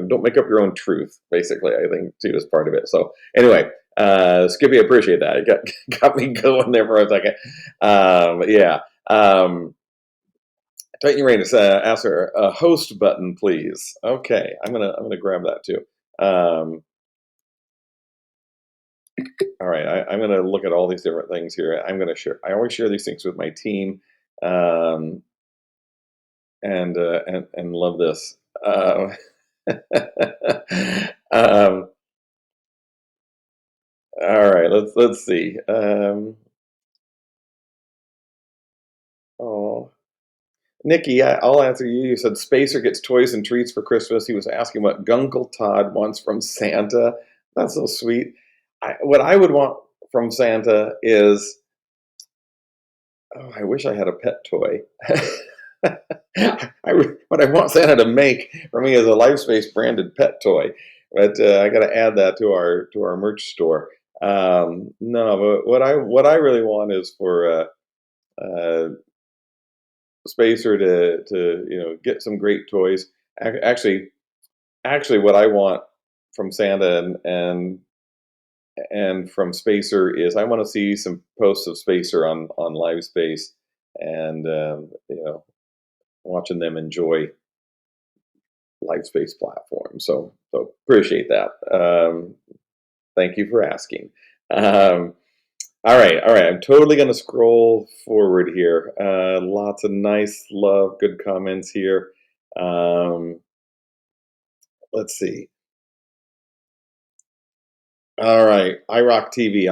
don't make up your own truth, basically, I think, too, is part of it. So anyway, Skippy, appreciate that. It got me going there for a second. Yeah. Titan Uranus, ask her a host button, please. Okay, I'm gonna grab that too. All right, I'm gonna look at all these different things here. I'm gonna share. I always share these things with my team, um, and love this. Um, all right, let's see. Oh, Nikki, I'll answer you. You said Spacer gets toys and treats for Christmas. He was asking what Gunkle Todd wants from Santa. That's so sweet. What I would want from Santa is, oh, I wish I had a pet toy. What I want Santa to make for me is a LiveSpace branded pet toy, but I got to add that to our merch store. No, but what I really want is for uh, Spacer to get some great toys. Actually, what I want from Santa and from Spacer is I want to see some posts of Spacer on LiveSpace, and watching them enjoy LiveSpace platform. So appreciate that. Thank you for asking. All right. I'm totally going to scroll forward here. Lots of nice love, good comments here. Let's see. All right, iRock TV.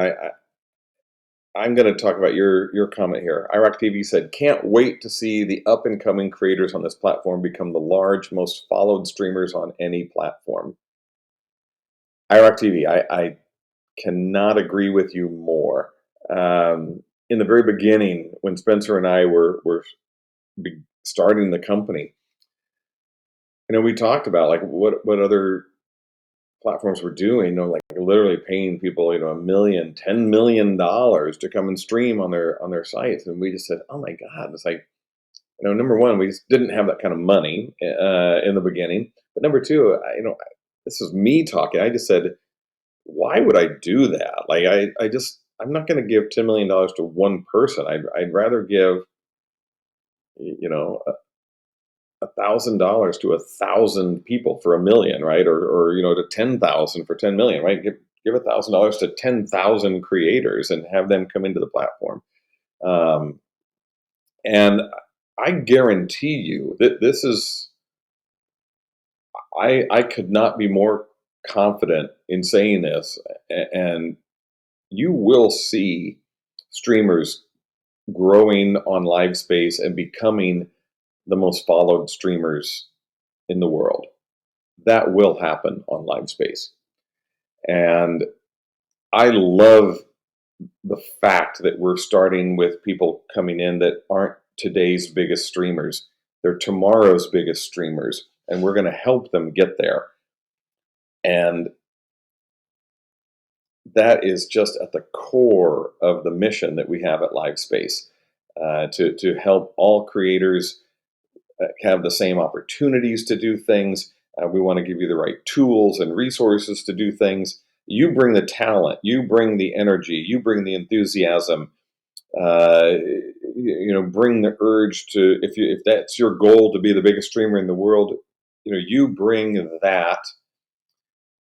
I'm going to talk about your comment here. iRock TV said, "Can't wait to see the up and coming creators on this platform become the large, most followed streamers on any platform." iRock TV, I cannot agree with you more. In the very beginning, when Spencer and I were starting the company, we talked about like what other platforms were doing, like literally paying people, $1 million, $10 million to come and stream on their sites, and we just said, "Oh my God!" It's like, number one, we just didn't have that kind of money in the beginning, but number two, this is me talking. I just said, why would I do that? Like, I'm not going to give $10 million to one person. I'd rather give, you know, $1,000 to 1,000 people for 1 million, right? Or to 10,000 for 10 million, right? Give $1,000 to 10,000 creators and have them come into the platform. And I guarantee you that this is, I could not be more confident in saying this, and you will see streamers growing on LiveSpace and becoming the most followed streamers in the world. That will happen on LiveSpace. And I love the fact that we're starting with people coming in that aren't today's biggest streamers. They're tomorrow's biggest streamers, and we're going to help them get there. And that is just at the core of the mission that we have at LiveSpace, to help all creators have the same opportunities to do things. We want to give you the right tools and resources to do things. You bring the talent, you bring the energy, you bring the enthusiasm. Bring the urge to, if that's your goal, to be the biggest streamer in the world. You bring that,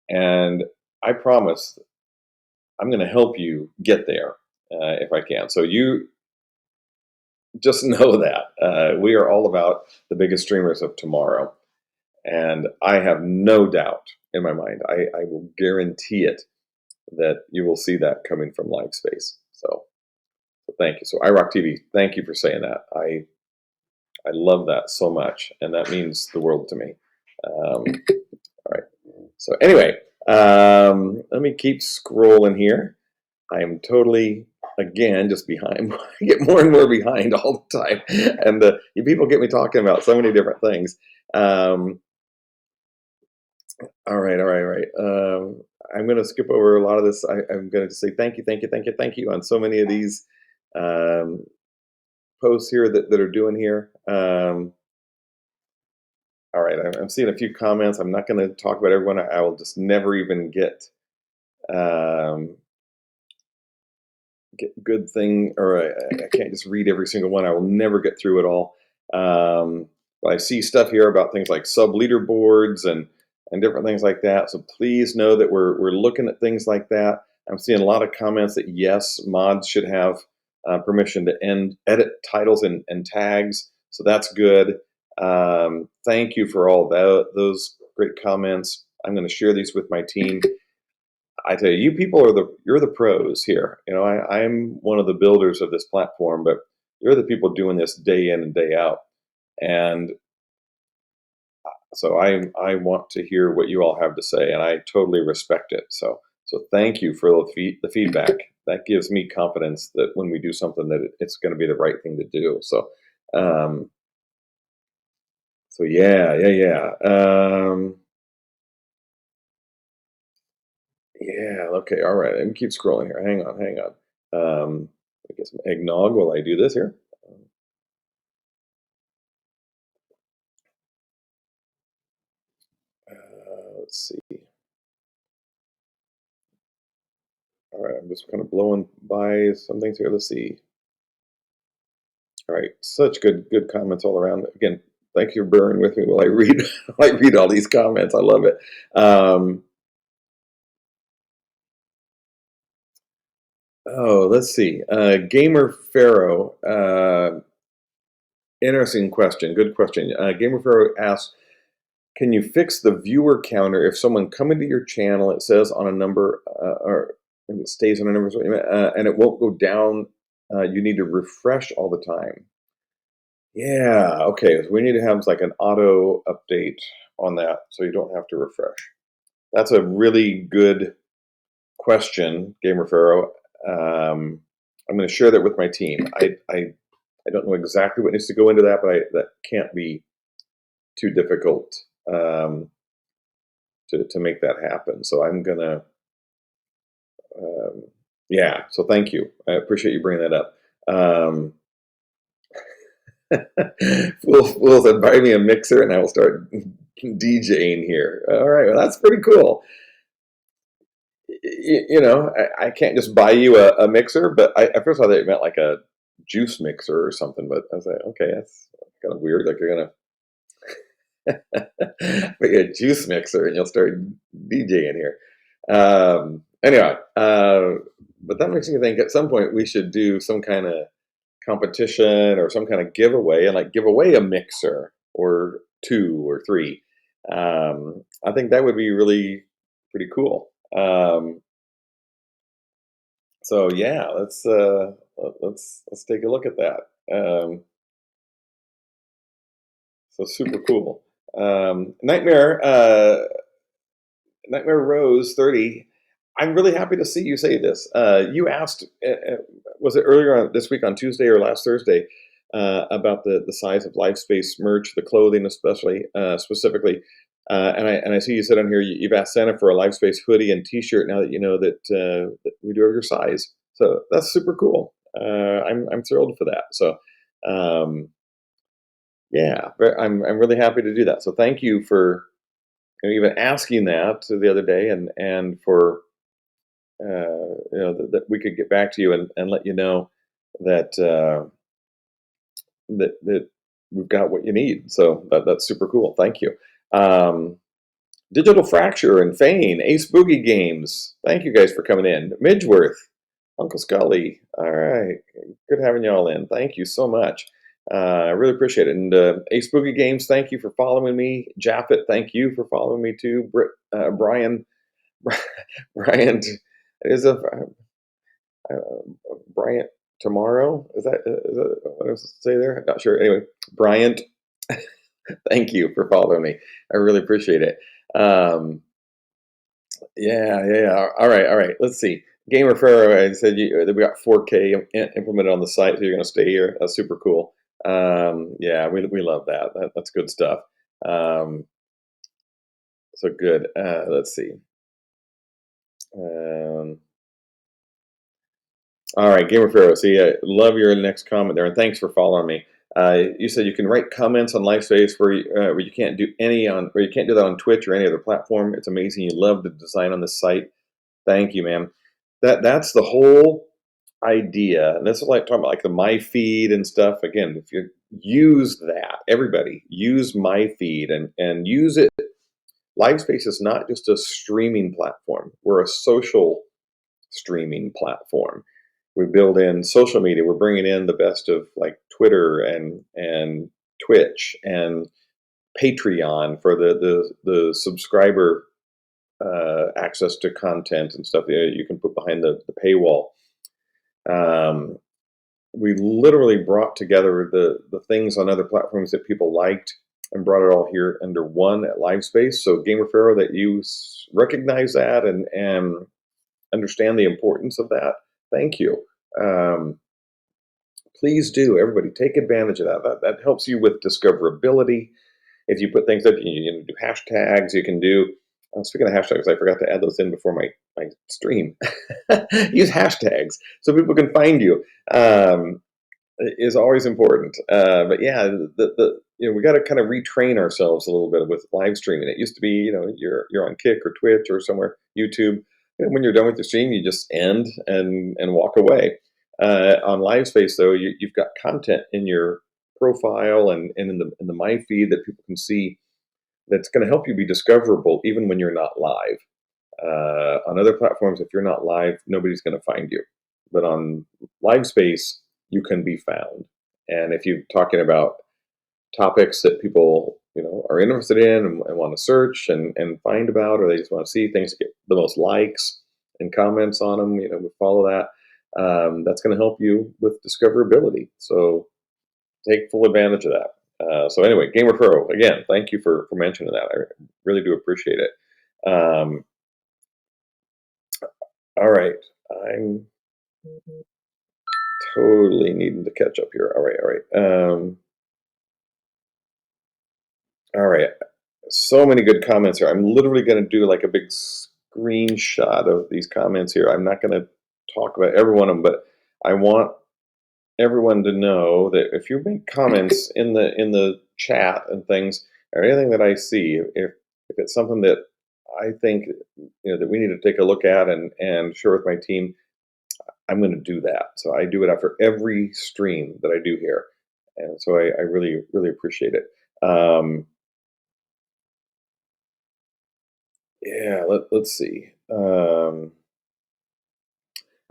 and I promise I'm going to help you get there if I can. So you just know that we are all about the biggest streamers of tomorrow. And I have no doubt in my mind, I will guarantee it, that you will see that coming from LiveSpace. So thank you. So iRock TV, thank you for saying that. I love that so much, and that means the world to me. All right. So anyway, let me keep scrolling here. I am totally, again, just behind. I get more and more behind all the time, and you people get me talking about so many different things. All right, all right, all right. I'm going to skip over a lot of this. I'm going to say thank you, thank you, thank you, thank you on so many of these um, posts here that are doing here. All right, I'm seeing a few comments. I'm not going to talk about everyone. I will just never even get good thing, or I can't just read every single one. I will never get through it all. But I see stuff here about things like sub leaderboards and different things like that. So please know that we're looking at things like that. I'm seeing a lot of comments that yes, mods should have permission to edit titles and tags. So that's good. Thank you for all those great comments. I'm going to share these with my team. I tell you, you people you're the pros here. You know, I'm one of the builders of this platform, but you're the people doing this day in and day out. And so I want to hear what you all have to say, and I totally respect it. So thank you for the feedback. That gives me confidence that when we do something, that it's going to be the right thing to do. So so yeah. Yeah, okay, all right. Let me keep scrolling here. Hang on. Let me get some eggnog while I do this here. Let's see. All right, I'm just kind of blowing by some things here. Let's see. All right, such good comments all around. Again, thank you for bearing with me while I read I read all these comments. I love it. Oh, let's see. Gamer Pharaoh. Interesting question. Good question. Gamer Pharaoh asks, can you fix the viewer counter if someone coming to your channel, it says on a number, or if it stays on a number, and it won't go down? You need to refresh all the time. Yeah, okay. So we need to have like an auto update on that so you don't have to refresh. That's a really good question, Gamer Pharaoh. I'm going to share that with my team. I don't know exactly what needs to go into that, but that can't be too difficult to make that happen. So I'm going to, yeah, so thank you. I appreciate you bringing that up. Fool said, buy me a mixer and I will start DJing here. All right, well, that's pretty cool. You know, I can't just buy you a mixer, but I first thought they meant like a juice mixer or something. But I was like, okay, that's kind of weird. Like you're gonna make a juice mixer and you'll start DJing here. Anyway, but that makes me think at some point we should do some kind of competition or some kind of giveaway and like give away a mixer or two or three. I think that would be really pretty cool. So yeah, let's take a look at that. So super cool. Nightmare Rose 30. I'm really happy to see you say this. You asked, was it earlier this week on Tuesday or last Thursday, about the size of LiveSpace merch, the clothing especially, specifically. And I see you said on here you've asked Santa for a LiveSpace hoodie and T-shirt now that you know that we do have your size. So that's super cool. I'm thrilled for that. So yeah, I'm really happy to do that. So thank you for even asking that the other day, and for you know that we could get back to you and let you know that that we've got what you need. So that's super cool. Thank you. Digital Fracture and Fane, Ace Boogie Games. Thank you guys for coming in. Midgeworth, Uncle Scully. All right, good having you all in. Thank you so much. I really appreciate it. And Ace Boogie Games, thank you for following me. Japheth, thank you for following me too. Brian, Brian is a Bryant tomorrow. Is that what I was to say there? I'm not sure. Anyway, Bryant, thank you for following me. I really appreciate it. Um, yeah. All right, all right. Let's see. Gamer Pharaoh, I said that we got 4K implemented on the site, so you're going to stay here. That's super cool. Yeah, we love that. That's good stuff. Um, so good. Let's see. Um, all right, Gamer Pharaoh. See, I love your next comment there, and thanks for following me. You said you can write comments on LiveSpace where you can't do where you can't do that on Twitch or any other platform. It's amazing. You love the design on the site. Thank you, ma'am. That's the whole idea, and this is like talking about like the my feed and stuff. Again, if you use that, everybody use my feed and use it. LiveSpace is not just a streaming platform. We're a social streaming platform. We build in social media. We're bringing in the best of like Twitter and Twitch and Patreon for the subscriber access to content and stuff that you can put behind the paywall. We literally brought together the things on other platforms that people liked and brought it all here under one at LiveSpace. So Gamer Pharaoh, that you recognize that and understand the importance of that. Thank you. Um, please do. Everybody take advantage of that. That helps you with discoverability. If you put things up, you can do hashtags. You can do. Speaking of hashtags, I forgot to add those in before my stream. Use hashtags so people can find you. Is always important. But yeah, the we got to kind of retrain ourselves a little bit with live streaming. It used to be, you're on Kick or Twitch or somewhere, YouTube. When you're done with the stream, you just end and walk away. On LiveSpace, though, you've got content in your profile and in the my feed that people can see that's going to help you be discoverable even when you're not live. On other platforms, if you're not live, nobody's going to find you. But on LiveSpace, you can be found. And if you're talking about topics that people are interested in and want to search and find about, or they just want to see things get the most likes and comments on them, we follow that. That's going to help you with discoverability. So take full advantage of that. So anyway, Gamer Pro, again, thank you for mentioning that. I really do appreciate it. All right, I'm totally needing to catch up here. All right. All right. So many good comments here. I'm literally going to do like a big screenshot of these comments here. I'm not going to talk about every one of them, but I want everyone to know that if you make comments in the chat and things or anything that I see, if it's something that I think that we need to take a look at and share with my team, I'm going to do that. So I do it after every stream that I do here, and so I really appreciate it. Yeah, let's see. Oh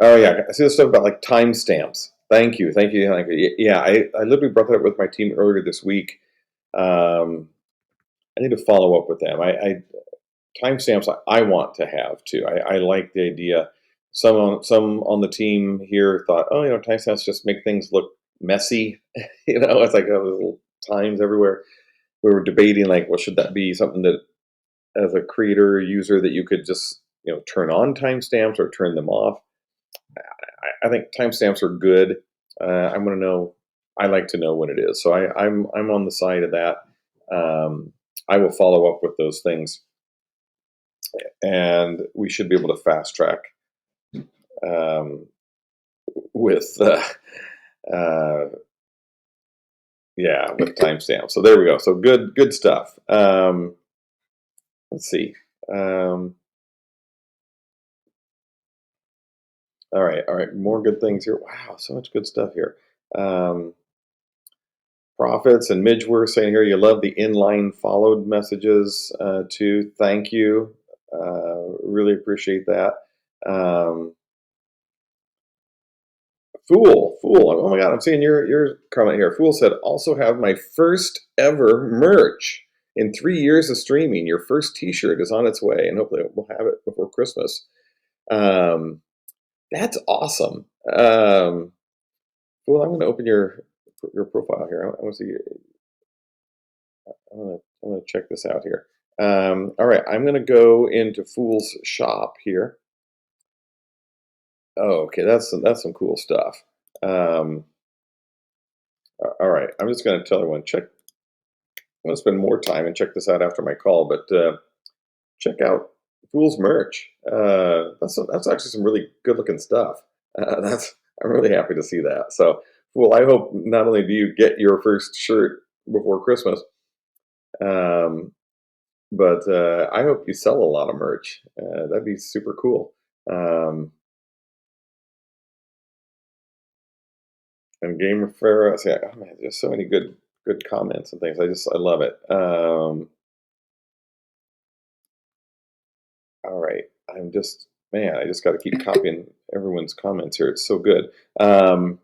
yeah, I see this stuff about like timestamps. Thank you. Yeah, I literally brought that up with my team earlier this week. Um, I need to follow up with them. I timestamps I want to have too. I like the idea. Some on the team here thought, oh, timestamps just make things look messy. It's like little times everywhere. We were debating like, well, should that be something that as a creator user that you could just turn on timestamps or turn them off? I think timestamps are good. I'm going to know. I like to know when it is, so I'm on the side of that. I will follow up with those things, and we should be able to fast track with with timestamps. So there we go. So good stuff. Let's see. All right. More good things here. Wow, so much good stuff here. Profits and Midge were saying here you love the inline followed messages too. Thank you. Really appreciate that. Fool. Oh my God, I'm seeing your comment here. Fool said, also have my first ever merch. In 3 years of streaming, your first T-shirt is on its way, and hopefully we'll have it before Christmas. That's awesome. Well, I'm going to open your profile here. I want to see. I'm gonna check this out here. All right, I'm gonna go into Fool's shop here. Oh, okay, that's some cool stuff. Um, all right, I'm just gonna tell everyone check. I'm gonna spend more time and check this out after my call, but check out Fool's merch. That's actually some really good looking stuff. That's I'm really happy to see that. So, Fool, I hope not only do you get your first shirt before Christmas, um, but I hope you sell a lot of merch. That'd be super cool. Um, and Gamer Pharaoh, see, oh man, there's so many good comments and things. I love it. All right, I'm just man, I just got to keep copying everyone's comments here. It's so good. Um,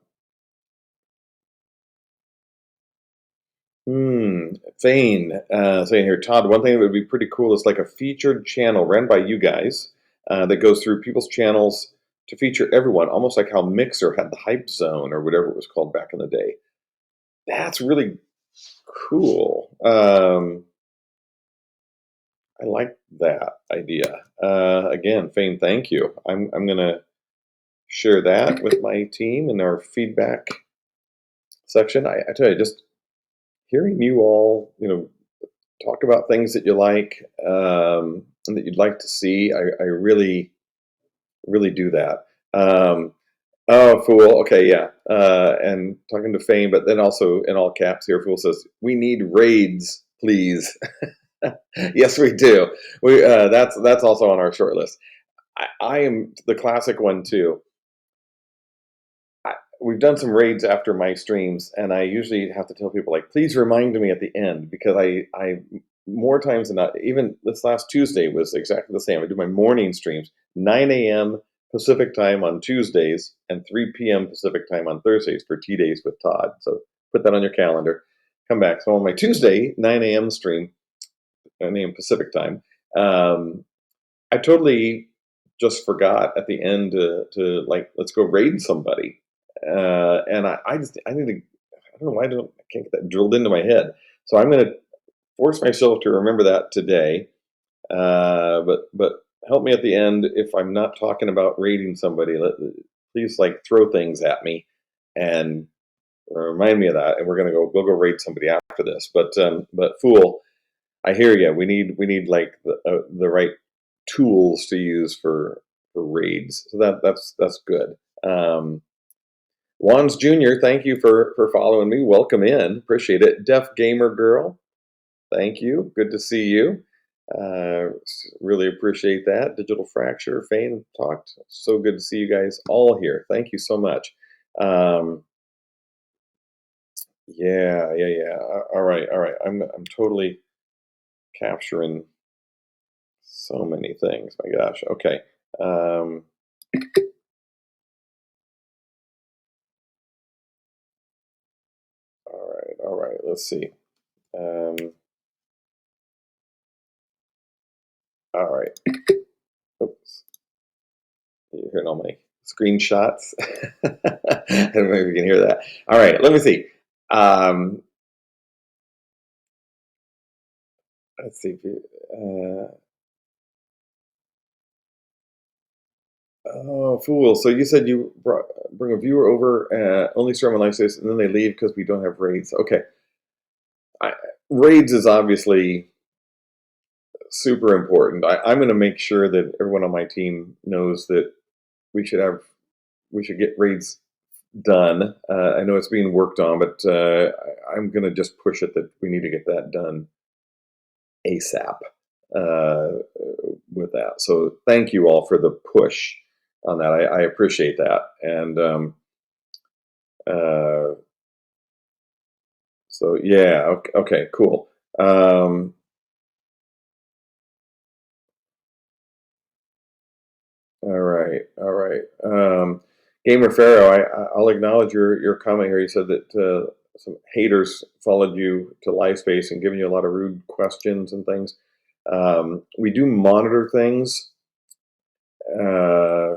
Thane saying here, Todd, one thing that would be pretty cool is like a featured channel run by you guys that goes through people's channels to feature everyone, almost like how Mixer had the Hype Zone or whatever it was called back in the day. That's really cool. I like that idea. Again, Fane, thank you. I'm gonna share that with my team in our feedback section. I tell you, just hearing you all, talk about things that you like and that you'd like to see. I really, really do that. Oh, Fool. Okay, yeah. And talking to Fame, but then also in all caps here, Fool says, "We need raids, please." Yes, we do. We that's also on our short list. I am the classic one too. We've done some raids after my streams, and I usually have to tell people like, please remind me at the end because I more times than not, even this last Tuesday was exactly the same. I do my morning streams, 9 a.m. Pacific time on Tuesdays and 3 p.m. Pacific time on Thursdays for Tea Days with Todd. So put that on your calendar. Come back. So on my Tuesday 9 a.m. stream, 9 a.m. Pacific time, um, I totally just forgot at the end to like let's go raid somebody, and I need to I don't know why I can't get that drilled into my head. So I'm going to force myself to remember that today. But help me at the end if I'm not talking about raiding somebody. Please like throw things at me and remind me of that. And we'll go raid somebody after this. But Fool, I hear you. We need like the right tools to use for raids. So that's good. Wands Jr., thank you for following me. Welcome in. Appreciate it. Deaf Gamer Girl, thank you. Good to see you. Uh, really appreciate that. Digital Fracture, Fane talked. So good to see you guys all here. Thank you so much. Um, yeah. All right. I'm totally capturing so many things. My gosh. Okay. Um, all right. Let's see. Um, all right. Oops. You're hearing all my screenshots. I don't know if you can hear that. All right. Let me see. Um, let's see. If you, oh, Fool. So you said you bring a viewer over, only stream on LiveSpace, and then they leave because we don't have raids. Okay. I, Raids is obviously super important. I'm going to make sure that everyone on my team knows that we should have we should get raids done. I know it's being worked on, but I'm going to just push it that we need to get that done ASAP uh, with that. So thank you all for the push on that. I appreciate that. And uh, so, yeah, okay, cool. All right. Gamer Pharaoh, I'll acknowledge your comment here. You said that some haters followed you to LiveSpace and given you a lot of rude questions and things. We do monitor things. Uh,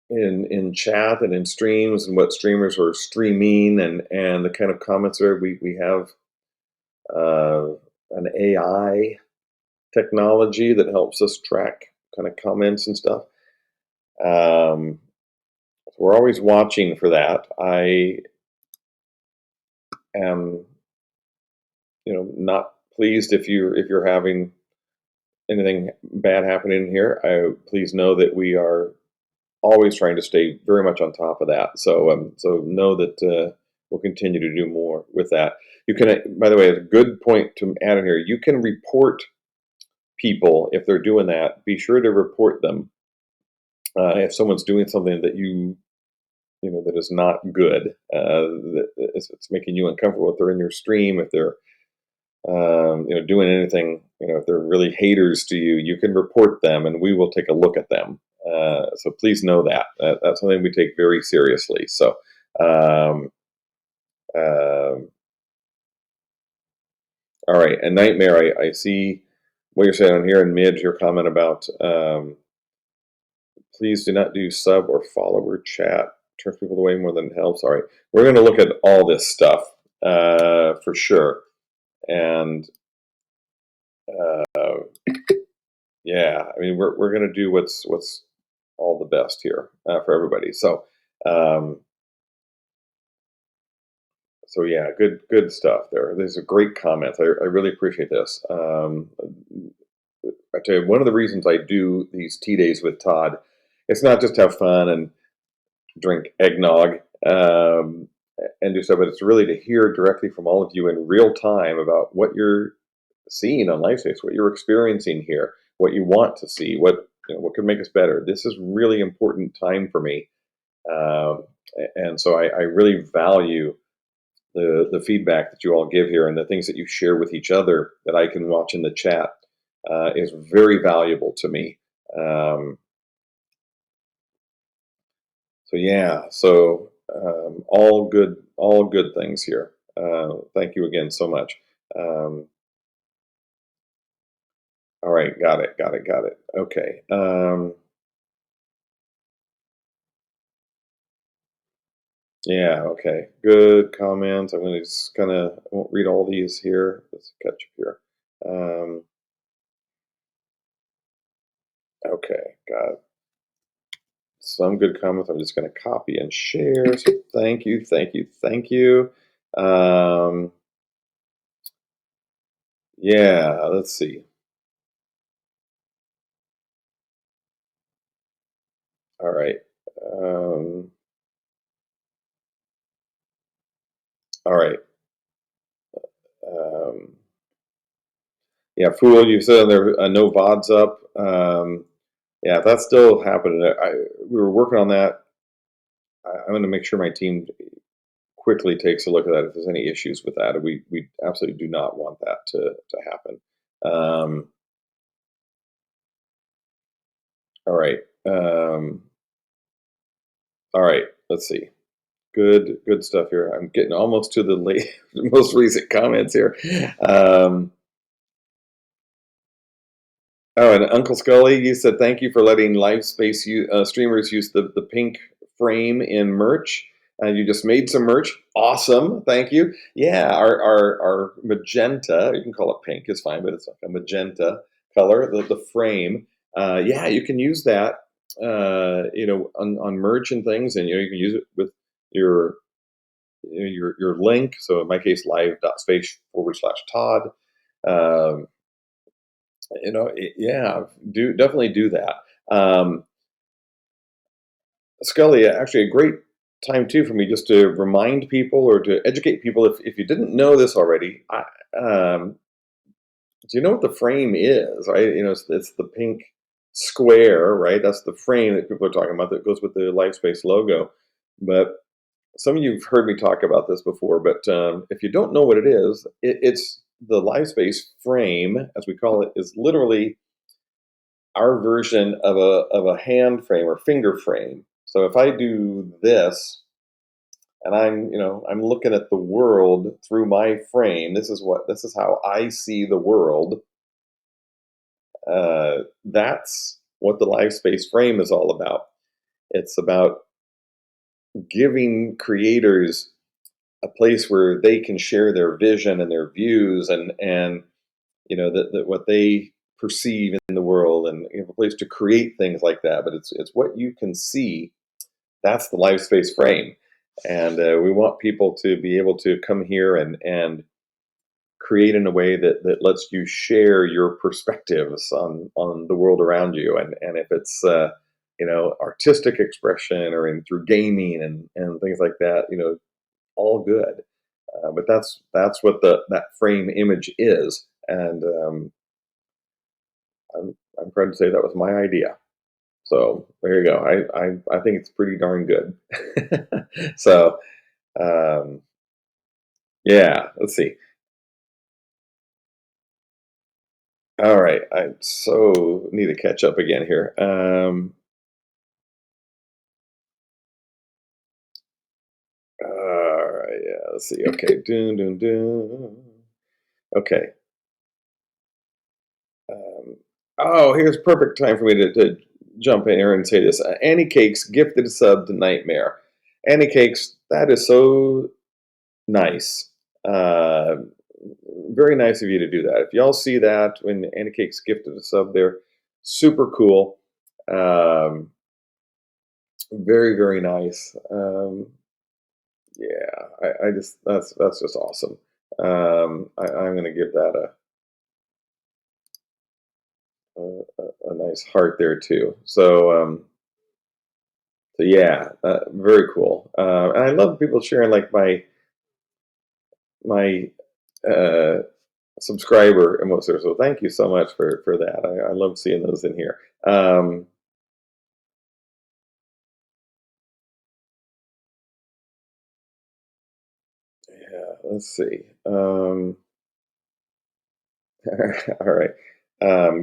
in chat and in streams and what streamers are streaming and the kind of comments there. We have an AI technology that helps us track kind of comments and stuff. Um, we're always watching for that. I am, not pleased if you're having anything bad happening here. Please know that we are always trying to stay very much on top of that. So know that we'll continue to do more with that. You can, by the way, a good point to add in here. You can report people if they're doing that. Be sure to report them if someone's doing something that that is not good. It's making you uncomfortable. If they're in your stream, if they're doing anything, if they're really haters to you, you can report them, and we will take a look at them. So please know that that's something we take very seriously. So, all right. And Nightmare, I see what you're saying on here, and Midge, your comment about please do not do sub or follower chat. Turns people away more than it helps. All right, we're going to look at all this stuff for sure, and yeah, I mean we're going to do what's all the best here for everybody. So. So yeah, good stuff there. These are great comments. I really appreciate this. I tell you, one of the reasons I do these tea days with Todd, it's not just to have fun and drink eggnog and do stuff, but it's really to hear directly from all of you in real time about what you're seeing on LiveSpace, what you're experiencing here, what you want to see, what could make us better. This is really important time for me, and so I really value the feedback that you all give here and the things that you share with each other that I can watch in the chat is very valuable to me. So yeah, so all good things here. Thank you again so much. All right, got it. Okay. Yeah, okay. Good comments. I'm going to just I won't read all these here. Let's catch up here. Okay, got some good comments. I'm just going to copy and share. So thank you. Yeah, let's see. All right. All right. Yeah, Fool, you said there no VODs up. Yeah, if that's still happening, we were working on that. I'm going to make sure my team quickly takes a look at that if there's any issues with that. We absolutely do not want that to happen. All right. All right. Let's see. Good stuff here. I'm getting almost to the most recent comments here. Oh, and Uncle Scully, you said thank you for letting LiveSpace streamers use the pink frame in merch. You just made some merch. Awesome. Thank you. Yeah, our magenta, you can call it pink, is fine, but it's like a magenta color, the frame. Yeah, you can use that, on merch and things, and you can use it with your your link. So in my case, live.space/Todd. Um, yeah, definitely do that. Scully, actually, a great time too for me just to remind people or to educate people if you didn't know this already. Do you know what the frame is? Right, it's the pink square, right? That's the frame that people are talking about that goes with the LifeSpace logo. But some of you've heard me talk about this before, but if you don't know what it is, it's the LiveSpace frame, as we call it, is literally our version of a hand frame or finger frame. So if I do this and I'm looking at the world through my frame, this is how I see the world. That's what the LiveSpace frame is all about. It's about giving creators a place where they can share their vision and their views and that what they perceive in the world, and you have a place to create things like that. But it's what you can see. That's the live space frame, and we want people to be able to come here and create in a way that lets you share your perspectives on the world around you, and if it's artistic expression or in through gaming and things like that, all good. But that's what that frame image is, and I'm proud to say that was my idea. So there you go. I think it's pretty darn good. So um, yeah, let's see. All right, I so need to catch up again here. All right, yeah, let's see. Okay, dun dun dun. Okay. Um, oh, here's perfect time for me to jump in here and say this. Annie Cakes gifted a sub to Nightmare. Annie Cakes, that is so nice. Uh, Very nice of you to do that. If y'all see that when Annie Cakes gifted a sub there, super cool. Um, Very, very nice. Yeah, I just that's just awesome. I'm gonna give that a nice heart there too. So yeah, very cool. And I love people sharing like my uh, subscriber emotes there. So thank you so much for that. I love seeing those in here. Um, yeah, let's see. All right.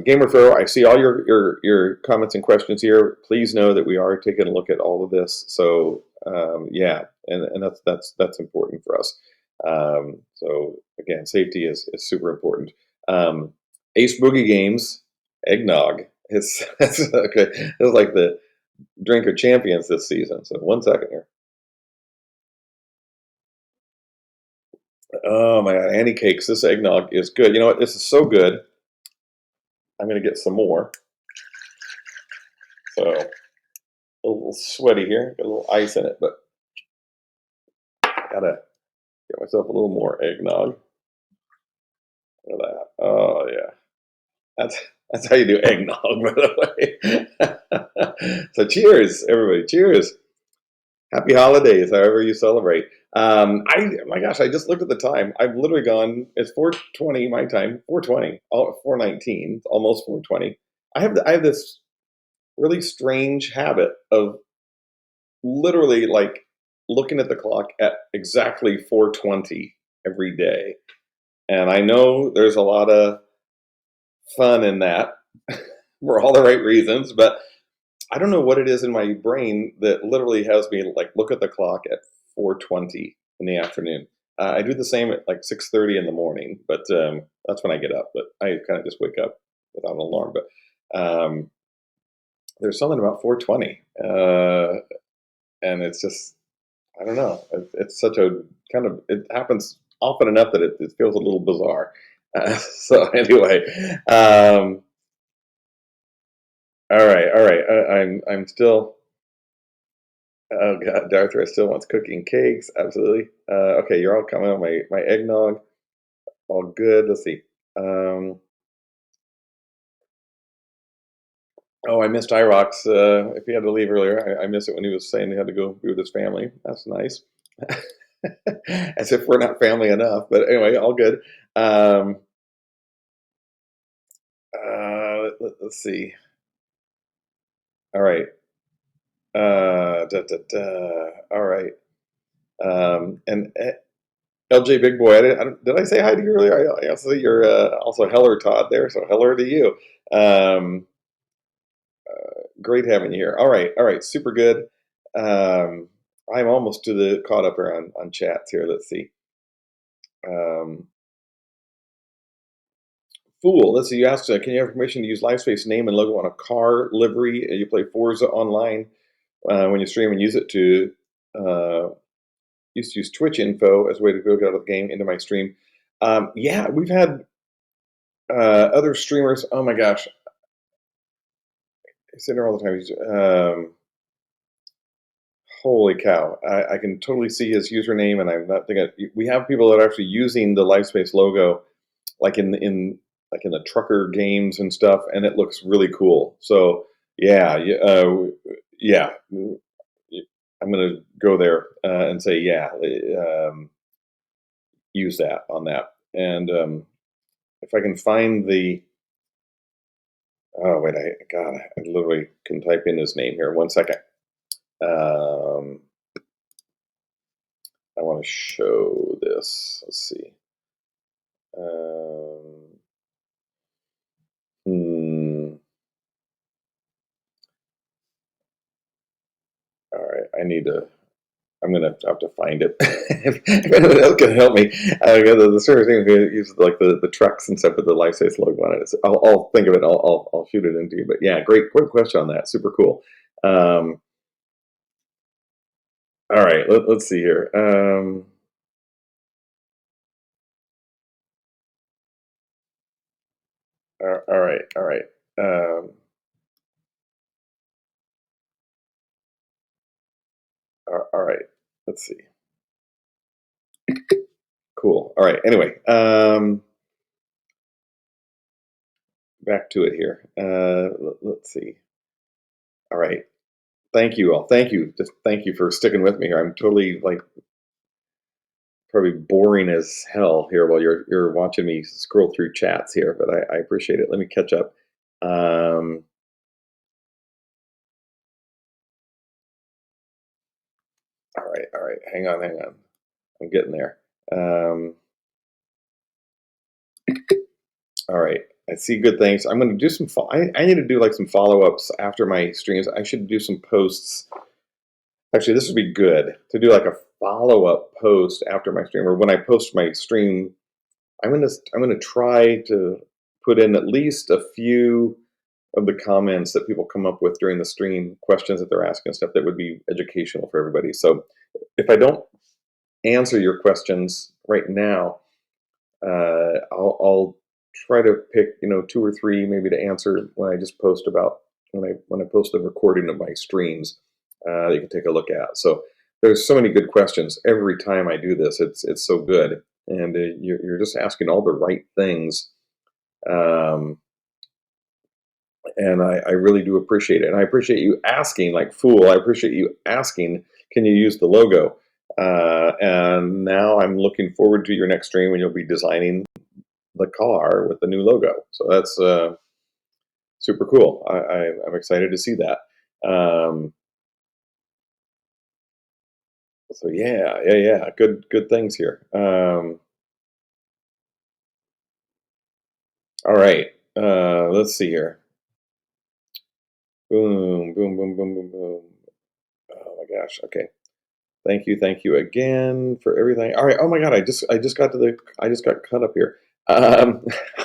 Gamer Furrow, I see all your comments and questions here. Please know that we are taking a look at all of this. So yeah, and that's important for us. So again, safety is super important. Um, Ace Boogie Games, eggnog. It's that's okay. It's like the drink of champions this season. So 1 second here. Oh my god, Annie Cakes. This eggnog is good. You know what? This is so good. I'm gonna get some more. So a little sweaty here, got a little ice in it, but gotta get myself a little more eggnog. Look at that. Oh yeah, that's that's how you do eggnog, by the way. So cheers, everybody. Cheers. Happy holidays, however you celebrate. My gosh, I just looked at the time. I've literally gone. It's 4:20 my time. 4:20. 4:19. Almost 4:20. I have this really strange habit of literally like looking at the clock at exactly 4:20 every day. And I know there's a lot of fun in that for all the right reasons, but I don't know what it is in my brain that literally has me like look at the clock at 4:20 in the afternoon. I do the same at like 6:30 in the morning, but that's when I get up. But I kind of just wake up without an alarm. But there's something about 4:20, and it's just I don't know. It's such a kind of it happens often enough that it feels a little bizarre. So anyway, all right. I'm still. Oh God, Darthra still wants cooking cakes. Absolutely. Okay, you're all coming on my eggnog. All good. Let's see. Um, oh, I missed Irox. If he had to leave earlier, I missed it when he was saying he had to go be with his family. That's nice. As if we're not family enough. But anyway, all good. Um, let's see. All right. All right. And LJ Big Boy, did I say hi to you earlier? I also see you're also Heller Todd there, so Heller to you. Um, Great having you here. All right, super good. Um, I'm almost to the caught up here on chats here. Let's see. Um, Fool, let's see. You asked, can you have permission to use LiveSpace name and logo on a car livery? You play Forza online. when you stream and use it to used to use Twitch info as a way to go get out of the game into my stream. Yeah, we've had other streamers. Oh my gosh, I sit there all the time. Holy cow! I can totally see his username, and I'm not thinking. We have people that are actually using the LiveSpace logo, like in the trucker games and stuff, and it looks really cool. So yeah, yeah. I'm gonna go there and say yeah. Use that on that, and if I can find the. Oh wait, I literally can type in his name here. 1 second. Um, I want to show this. Let's see. Um, hmm. All right, I'm gonna have to find it. If anyone else can help me, the sort of thing who uses like the trucks and stuff with the LifeSafe logo on it. I'll think of it. I'll shoot it into you. But yeah, great question on that. Super cool. All right, let's see here. All right, all right. All right. Let's see. Cool. All right. Anyway, back to it here. Let's see. All right. Thank you all. Thank you. Just thank you for sticking with me here. I'm totally like probably boring as hell here while you're watching me scroll through chats here, but I appreciate it. Let me catch up. Um, all right. Hang on. I'm getting there. Um, all right. I see good things. I'm going to do some. I need to do like some follow ups after my streams. I should do some posts. Actually, this would be good to do like a follow up post after my stream, or when I post my stream. I'm gonna try to put in at least a few of the comments that people come up with during the stream, questions that they're asking, stuff that would be educational for everybody. So if I don't answer your questions right now, I'll try to pick two or three maybe to answer when I just post about when I post the recording of my streams that you can take a look at. So there's so many good questions every time I do this. It's so good, and you're just asking all the right things. Um, and I really do appreciate it. And I appreciate you asking, like Fool. I appreciate you asking, can you use the logo? And now I'm looking forward to your next stream when you'll be designing the car with the new logo. So that's super cool. I'm excited to see that. So yeah. Good things here. All right. Let's see here. Boom. Oh my gosh. Okay. Thank you again for everything. All right. Oh my God, I just got caught up here. All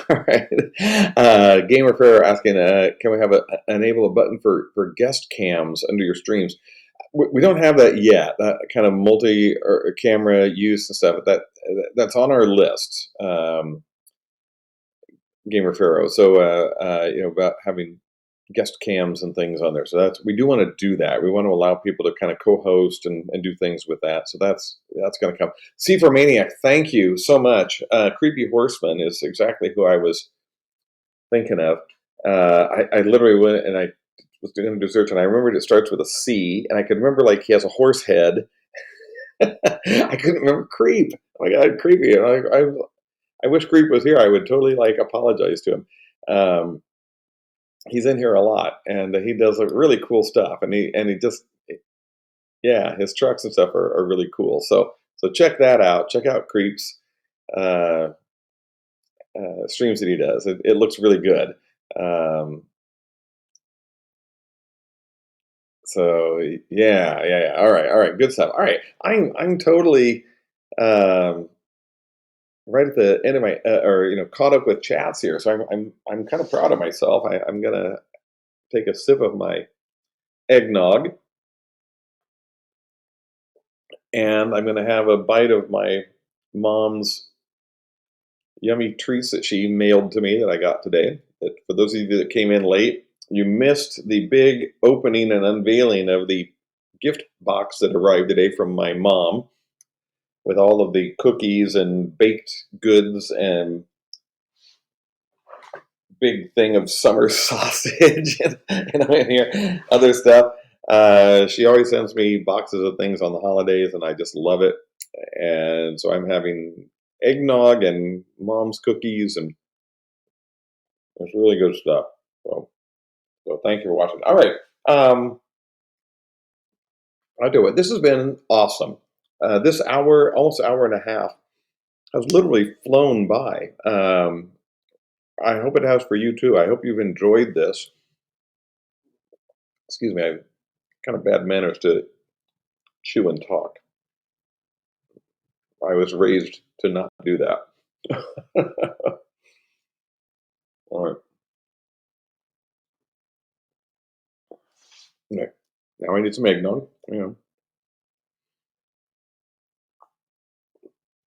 right. Gamer Fair asking, can we have enable a button for guest cams under your streams? We don't have that yet. That kind of multi or camera use and stuff. That's on our list. Gamer Pharaoh. So about having guest cams and things on there. So we do want to do that. We want to allow people to kind of co-host and do things with that. So that's going to come. C for Maniac, thank you so much. Creepy Horseman is exactly who I was thinking of. I literally went and I was doing a search, and I remembered it starts with a C, and I could remember like he has a horse head. I couldn't remember Creep. Oh my God, creepy. I wish Creep was here. I would totally like apologize to him. He's in here a lot, and he does really cool stuff. And he just yeah, his trucks and stuff are really cool. So check that out. Check out Creep's uh, streams that he does. It looks really good. Um, so yeah. All right, good stuff. All right, I'm totally um, right at the end of my or caught up with chats here. So I'm kind of proud of myself. I'm gonna take a sip of my eggnog. and I'm going to have a bite of my mom's yummy treats that she mailed to me that I got today. That for those of you that came in late, you missed the big opening and unveiling of the gift box that arrived today from my mom with all of the cookies and baked goods and big thing of summer sausage and here, other stuff. She always sends me boxes of things on the holidays, and I just love it. And so I'm having eggnog and mom's cookies, and it's really good stuff. So, so thank you for watching. All right, I'll do it. This has been awesome. This hour, almost hour and a half, has literally flown by. I hope it has for you too. I hope you've enjoyed this. Excuse me, I have kind of bad manners to chew and talk. I was raised to not do that. All right. Okay. Now I need some eggnog.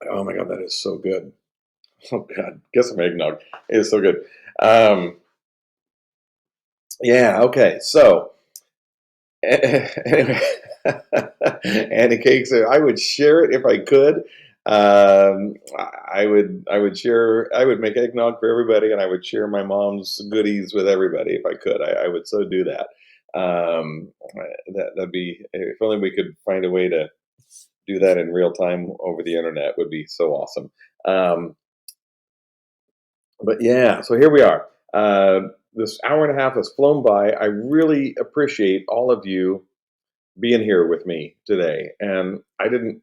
Oh my god, that is so good. Oh god, get some eggnog. It is so good. Um, yeah. Okay. So anyway, and the cakes. I would share it if I could. I would share. I would make eggnog for everybody, and I would share my mom's goodies with everybody if I could. I would so do that. Um, that'd be if only we could find a way to do that in real time over the internet would be so awesome. Um, but yeah, so here we are. This hour and a half has flown by. I really appreciate all of you being here with me today. And I didn't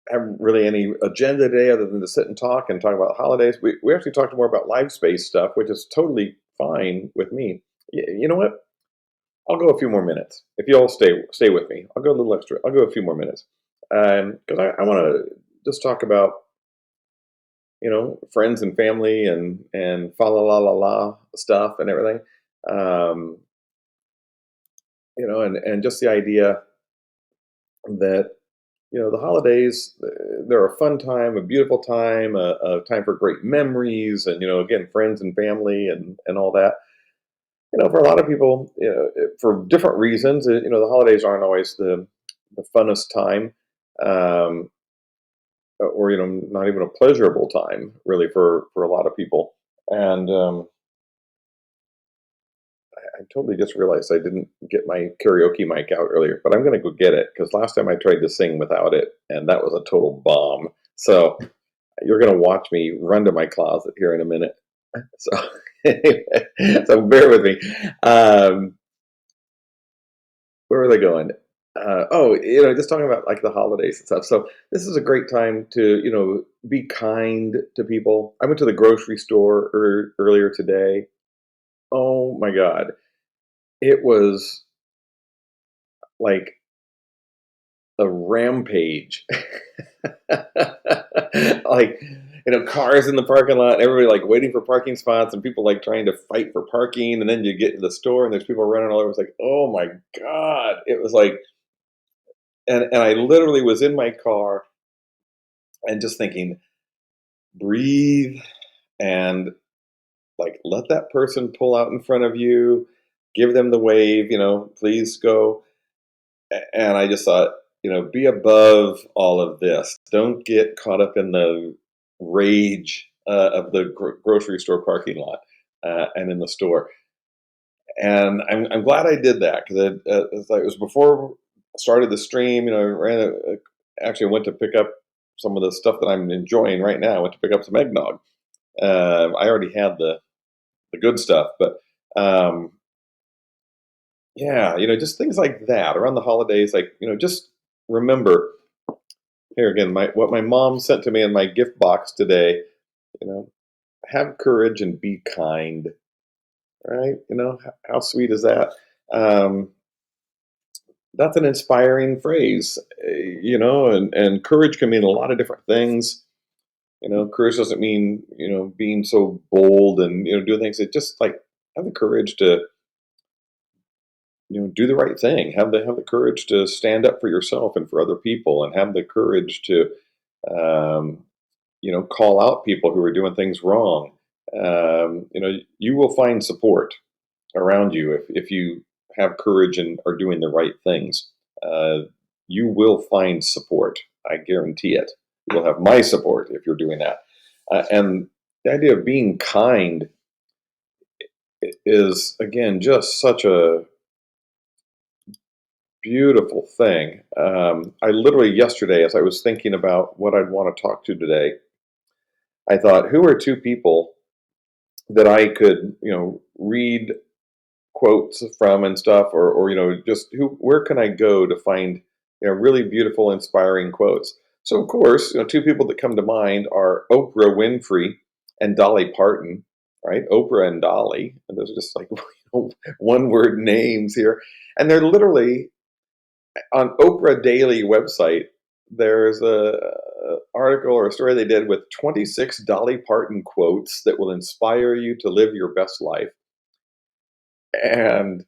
have really any agenda today other than to sit and talk about the holidays. We actually talked more about LiveSpace stuff, which is totally fine with me. You know what? I'll go a few more minutes. If you all stay with me, I'll go a little extra. I'll go a few more minutes. Because I want to just talk about, friends and family and fa la la la la stuff and everything. Um, and just the idea that the holidays, they're a fun time, a beautiful time, a time for great memories, and again, friends and family and all that. For a lot of people, for different reasons, the holidays aren't always the funnest time, um, or not even a pleasurable time, really, for a lot of people. And I totally just realized I didn't get my karaoke mic out earlier, but I'm going to go get it because last time I tried to sing without it, and that was a total bomb. So you're going to watch me run to my closet here in a minute. So, anyway, so bear with me. Where were they going? Just talking about like the holidays and stuff. So this is a great time to, be kind to people. I went to the grocery store earlier today. Oh my God. It was like a rampage. Like, cars in the parking lot, everybody like waiting for parking spots, and people like trying to fight for parking. And then you get to the store, and there's people running all over. It's like, oh my god! It was like, and I literally was in my car and just thinking, breathe, and like let that person pull out in front of you, give them the wave, please go. And I just thought, be above all of this. Don't get caught up in the rage of the grocery store parking lot and in the store. And I'm glad I did that because it was before I started the stream. I actually went to pick up some of the stuff that I'm enjoying right now. I went to pick up some eggnog. I already had the good stuff, but um, yeah, just things like that around the holidays. Like, just remember here again, what my mom sent to me in my gift box today. You know, have courage and be kind. Right? How sweet is that? Um, that's an inspiring phrase. And courage can mean a lot of different things. Courage doesn't mean being so bold and doing things. It just like have the courage to do the right thing. Have the courage to stand up for yourself and for other people, and have the courage to um, call out people who are doing things wrong. You will find support around you if you have courage and are doing the right things. Uh, you will find support. I guarantee it. You will have my support if you're doing that. And the idea of being kind is, again, just such a beautiful thing. I literally yesterday, as I was thinking about what I'd want to talk to today, I thought, who are two people that I could, read quotes from and stuff, or just where can I go to find really beautiful, inspiring quotes? So of course, two people that come to mind are Oprah Winfrey and Dolly Parton, right? Oprah and Dolly, and those are just like one word names here, and they're literally on Oprah Daily website. There's a article or a story they did with 26 Dolly Parton quotes that will inspire you to live your best life. And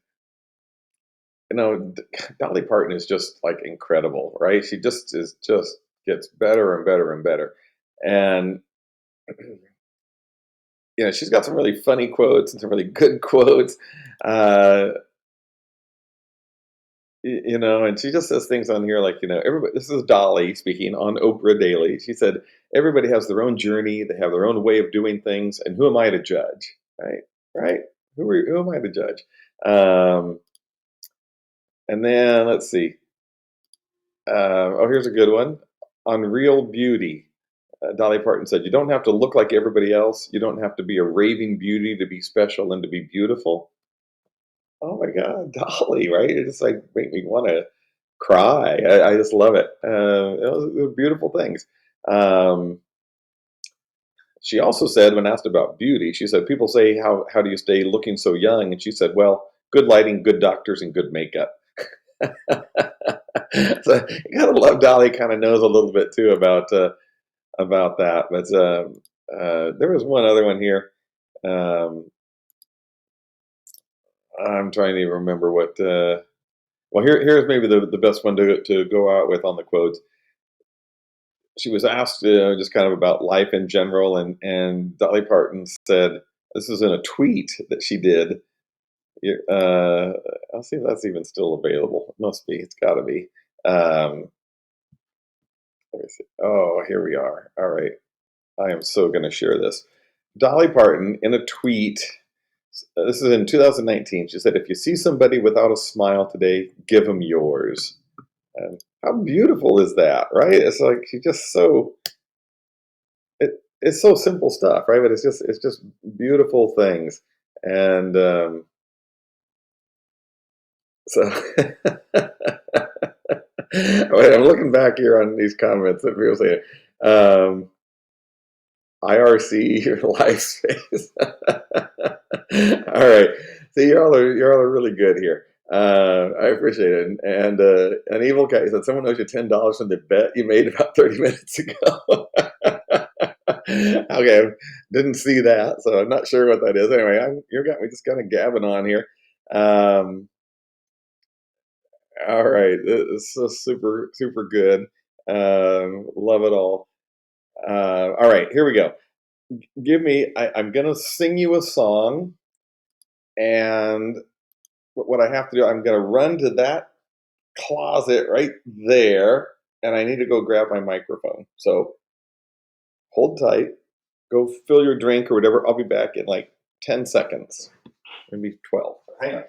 Dolly Parton is just like incredible, right? She just gets better and better and better. And she's got some really funny quotes and some really good quotes. Uh, and she just says things on here like, everybody, this is Dolly speaking on Oprah Daily. She said, everybody has their own journey, they have their own way of doing things, and who am I to judge? Right? Right? Who am I to judge? And then let's see. Here's a good one. On Real Beauty, Dolly Parton said, you don't have to look like everybody else. You don't have to be a raving beauty to be special and to be beautiful. Oh my God, Dolly, right? It just like make me want to cry. I just love it. It was beautiful things. Um, she also said, when asked about beauty, she said, people say, how do you stay looking so young? And she said, well, good lighting, good doctors, and good makeup. So you gotta love Dolly. Kind of knows a little bit too about that. But there was one other one here. Um, I'm trying to remember what. Well, here's maybe the best one to go out with on the quotes. She was asked just kind of about life in general, and Dolly Parton said, this is in a tweet that she did. I'll see if that's even still available. It must be. It's got to be. Let me see. Oh, here we are. All right. I am so going to share this. Dolly Parton, in a tweet, this is in 2019, she said, if you see somebody without a smile today, give them yours. And how beautiful is that, right? It's like she just it's so simple stuff, right? But it's just beautiful things. And so wait, I'm looking back here on these comments that people say. IRC or LiveSpace. All right. See, you're all really good here. I appreciate it. And an evil guy said, someone owes you $10 from the bet you made about 30 minutes ago. Okay, didn't see that, so I'm not sure what that is. Anyway, you got me just kind of gabbing on here. Um, all right, this is so super super good. Love it all. All right, here we go. I'm going to sing you a song, and what I have to do, I'm going to run to that closet right there, and I need to go grab my microphone. So hold tight, go fill your drink or whatever. I'll be back in like 10 seconds, maybe 12. Hang on.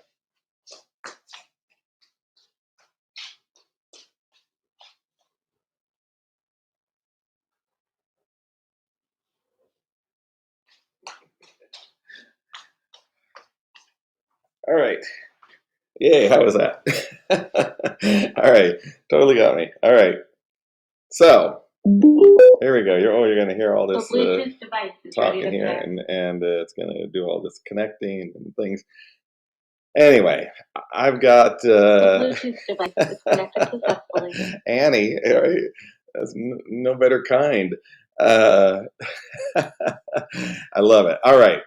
All right. Yay, how was that? All right, totally got me. All right. So here we go. You're going to hear all this talking here, and it's going to do all this connecting and things. Anyway, I've got Bluetooth device is connected successfully. Annie, right? That's no better kind. Uh, I love it. All right.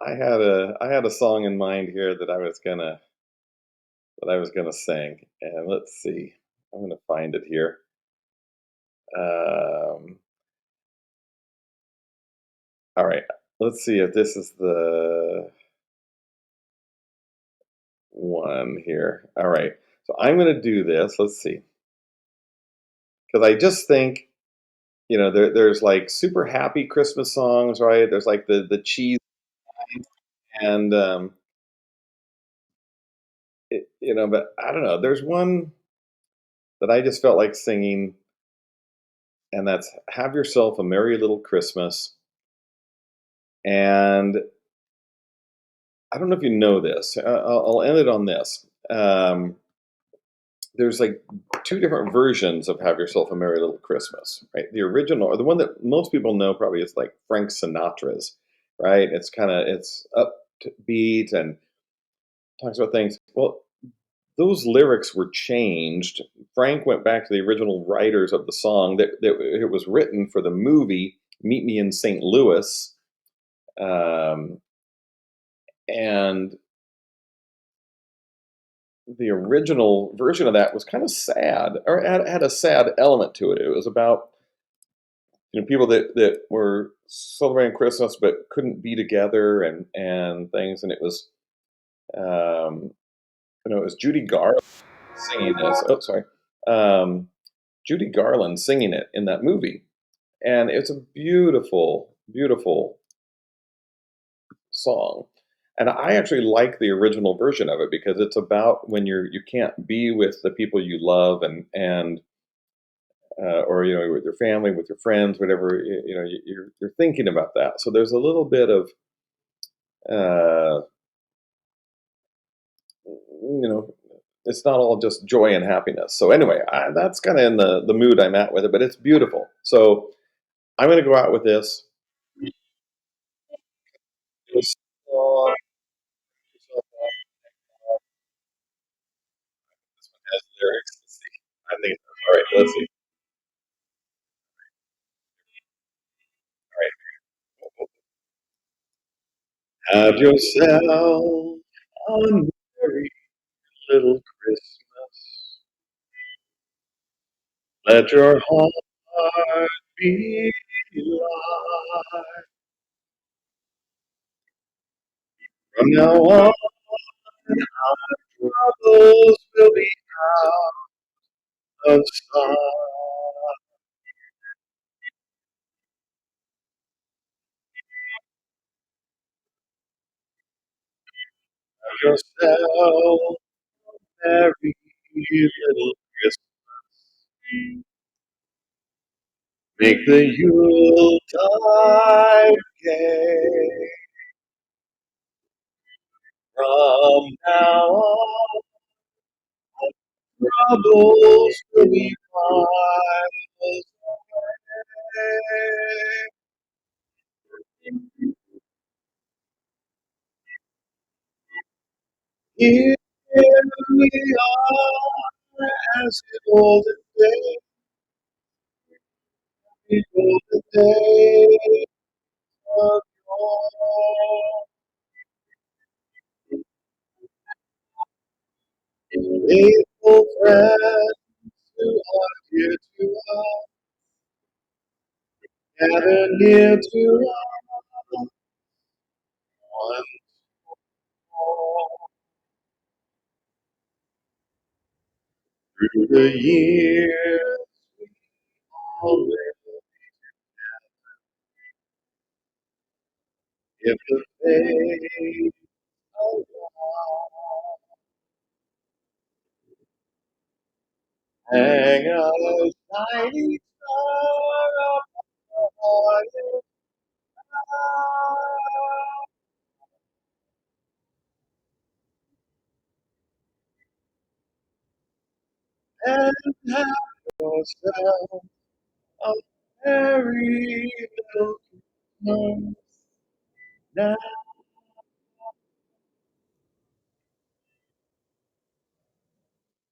I had a song in mind here that I was gonna sing, and let's see. I'm gonna find it here. Um, all right, let's see if this is the one here. All right, so I'm gonna do this. Let's see, because I just think there's like super happy Christmas songs, right? There's like the cheese and but I don't know. There's one that I just felt like singing, and that's "Have Yourself a Merry Little Christmas." And I don't know if you know this. I'll end it on this. There's like two different versions of "Have Yourself a Merry Little Christmas," right? The original, or the one that most people know, probably is like Frank Sinatra's, right? It's upbeat and talks about things. Well, those lyrics were changed. Frank went back to the original writers of the song that it was written for the movie Meet Me in St. Louis, um, and the original version of that was kind of sad, or had a sad element to it. It was about people that were celebrating Christmas but couldn't be together and things, and it was um, it was Judy Garland singing this. Oh, sorry, um, Judy Garland singing it in that movie, and it's a beautiful, beautiful song. And I actually like the original version of it because it's about when you can't be with the people you love and or with your family, with your friends, whatever you're thinking about that. So there's a little bit of uh, you know it's not all just joy and happiness. So anyway, that's kind of in the mood I'm at with it, but it's beautiful. So I'm going to go out with this. This song has lyrics. Let's see. I think all right. Let's see. All right. Have yourself a merry little Christmas. Let your heart be light. From now on, troubles will be out of sight. Have yourself a merry little Christmas. Make the Yuletide gay. From now on, troubles will be miles away. Here we are, as in olden days, in olden days of yore. Faithful friends who are dear to us, gather near to us once more. Through the years, always, if the faith allow, hang a shining star upon his brow, and have yourself a merry little Christmas now.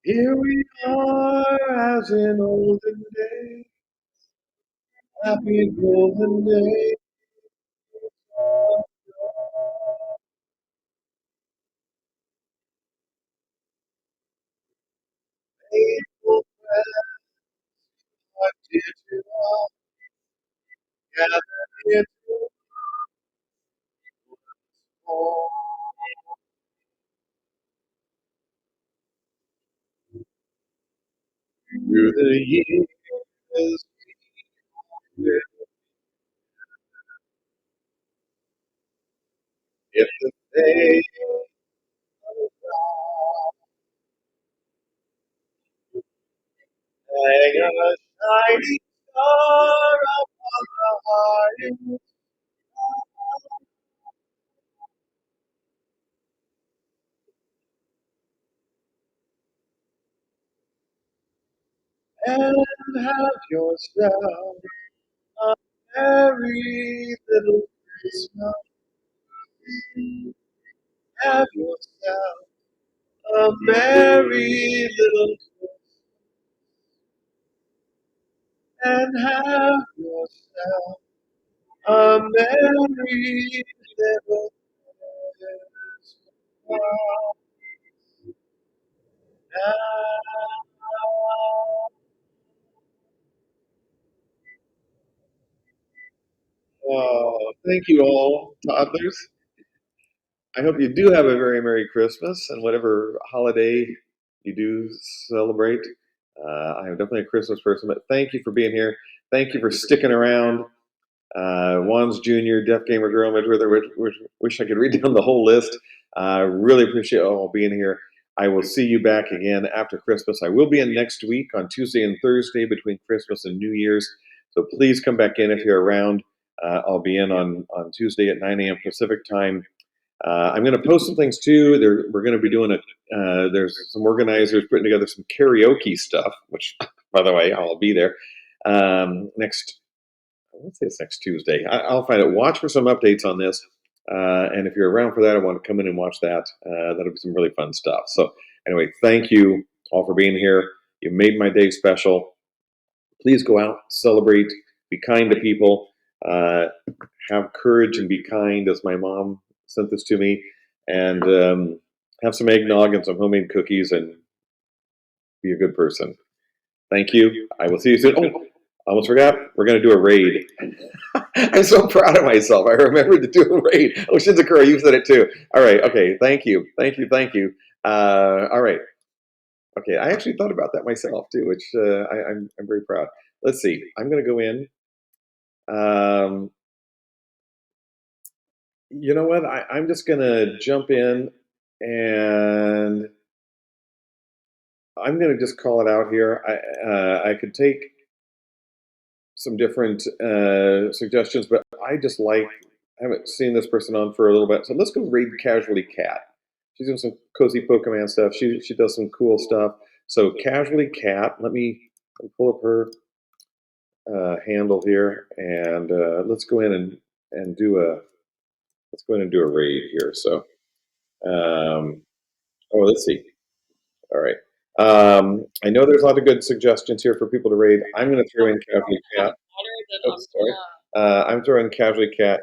Here we are, as in olden days, happy golden days of yore. Did you all gather into hall through the years? If the day hang a shining star upon the highest, and have yourself a merry little Christmas. Have yourself a merry little and have yourself a merry little Christmas now. Oh, thank you all, toddlers. I hope you do have a very Merry Christmas and whatever holiday you do celebrate. I am definitely a Christmas person, but thank you for being here. Thank you for sticking around. Wands Jr., Deaf Gamer Girl, wish I could read down the whole list. Really appreciate all being here. I will see you back again after Christmas. I will be in next week on Tuesday and Thursday between Christmas and New Year's. So please come back in if you're around. I'll be in on Tuesday at 9 a.m. Pacific time. I'm going to post some things too. We're going to be doing there's some organizers putting together some karaoke stuff, which, by the way, I'll be there next. Let's say it's next Tuesday. I'll find it. Watch for some updates on this. And if you're around for that, I want to come in and watch that. That'll be some really fun stuff. So, anyway, thank you all for being here. You made my day special. Please go out, celebrate, be kind to people, have courage and be kind, as my mom sent this to me, and have some eggnog and some homemade cookies and be a good person. Thank you. I will see you soon. Oh, I almost forgot. We're going to do a raid. I'm so proud of myself. I remembered to do a raid. Oh, Shinzakura, you said it too. All right. Okay. Thank you. Thank you. Thank you. All right. Okay. I actually thought about that myself too, which I'm very proud. Let's see. I'm going to go in. Um, you know what? I'm just going to jump in and I'm going to just call it out here. I could take some different suggestions, but I just like, I haven't seen this person on for a little bit. So let's go raid Casually Cat. She's doing some cozy Pokemon stuff. She does some cool stuff. So Casually Cat, let me pull up her handle here and let's go in and do a, let's go in and do a raid here. So, oh, let's see. All right. I know there's a lot of good suggestions here for people to raid. I'm going to throw in Casually Cat. Oh, sorry. I'm throwing Casually Cat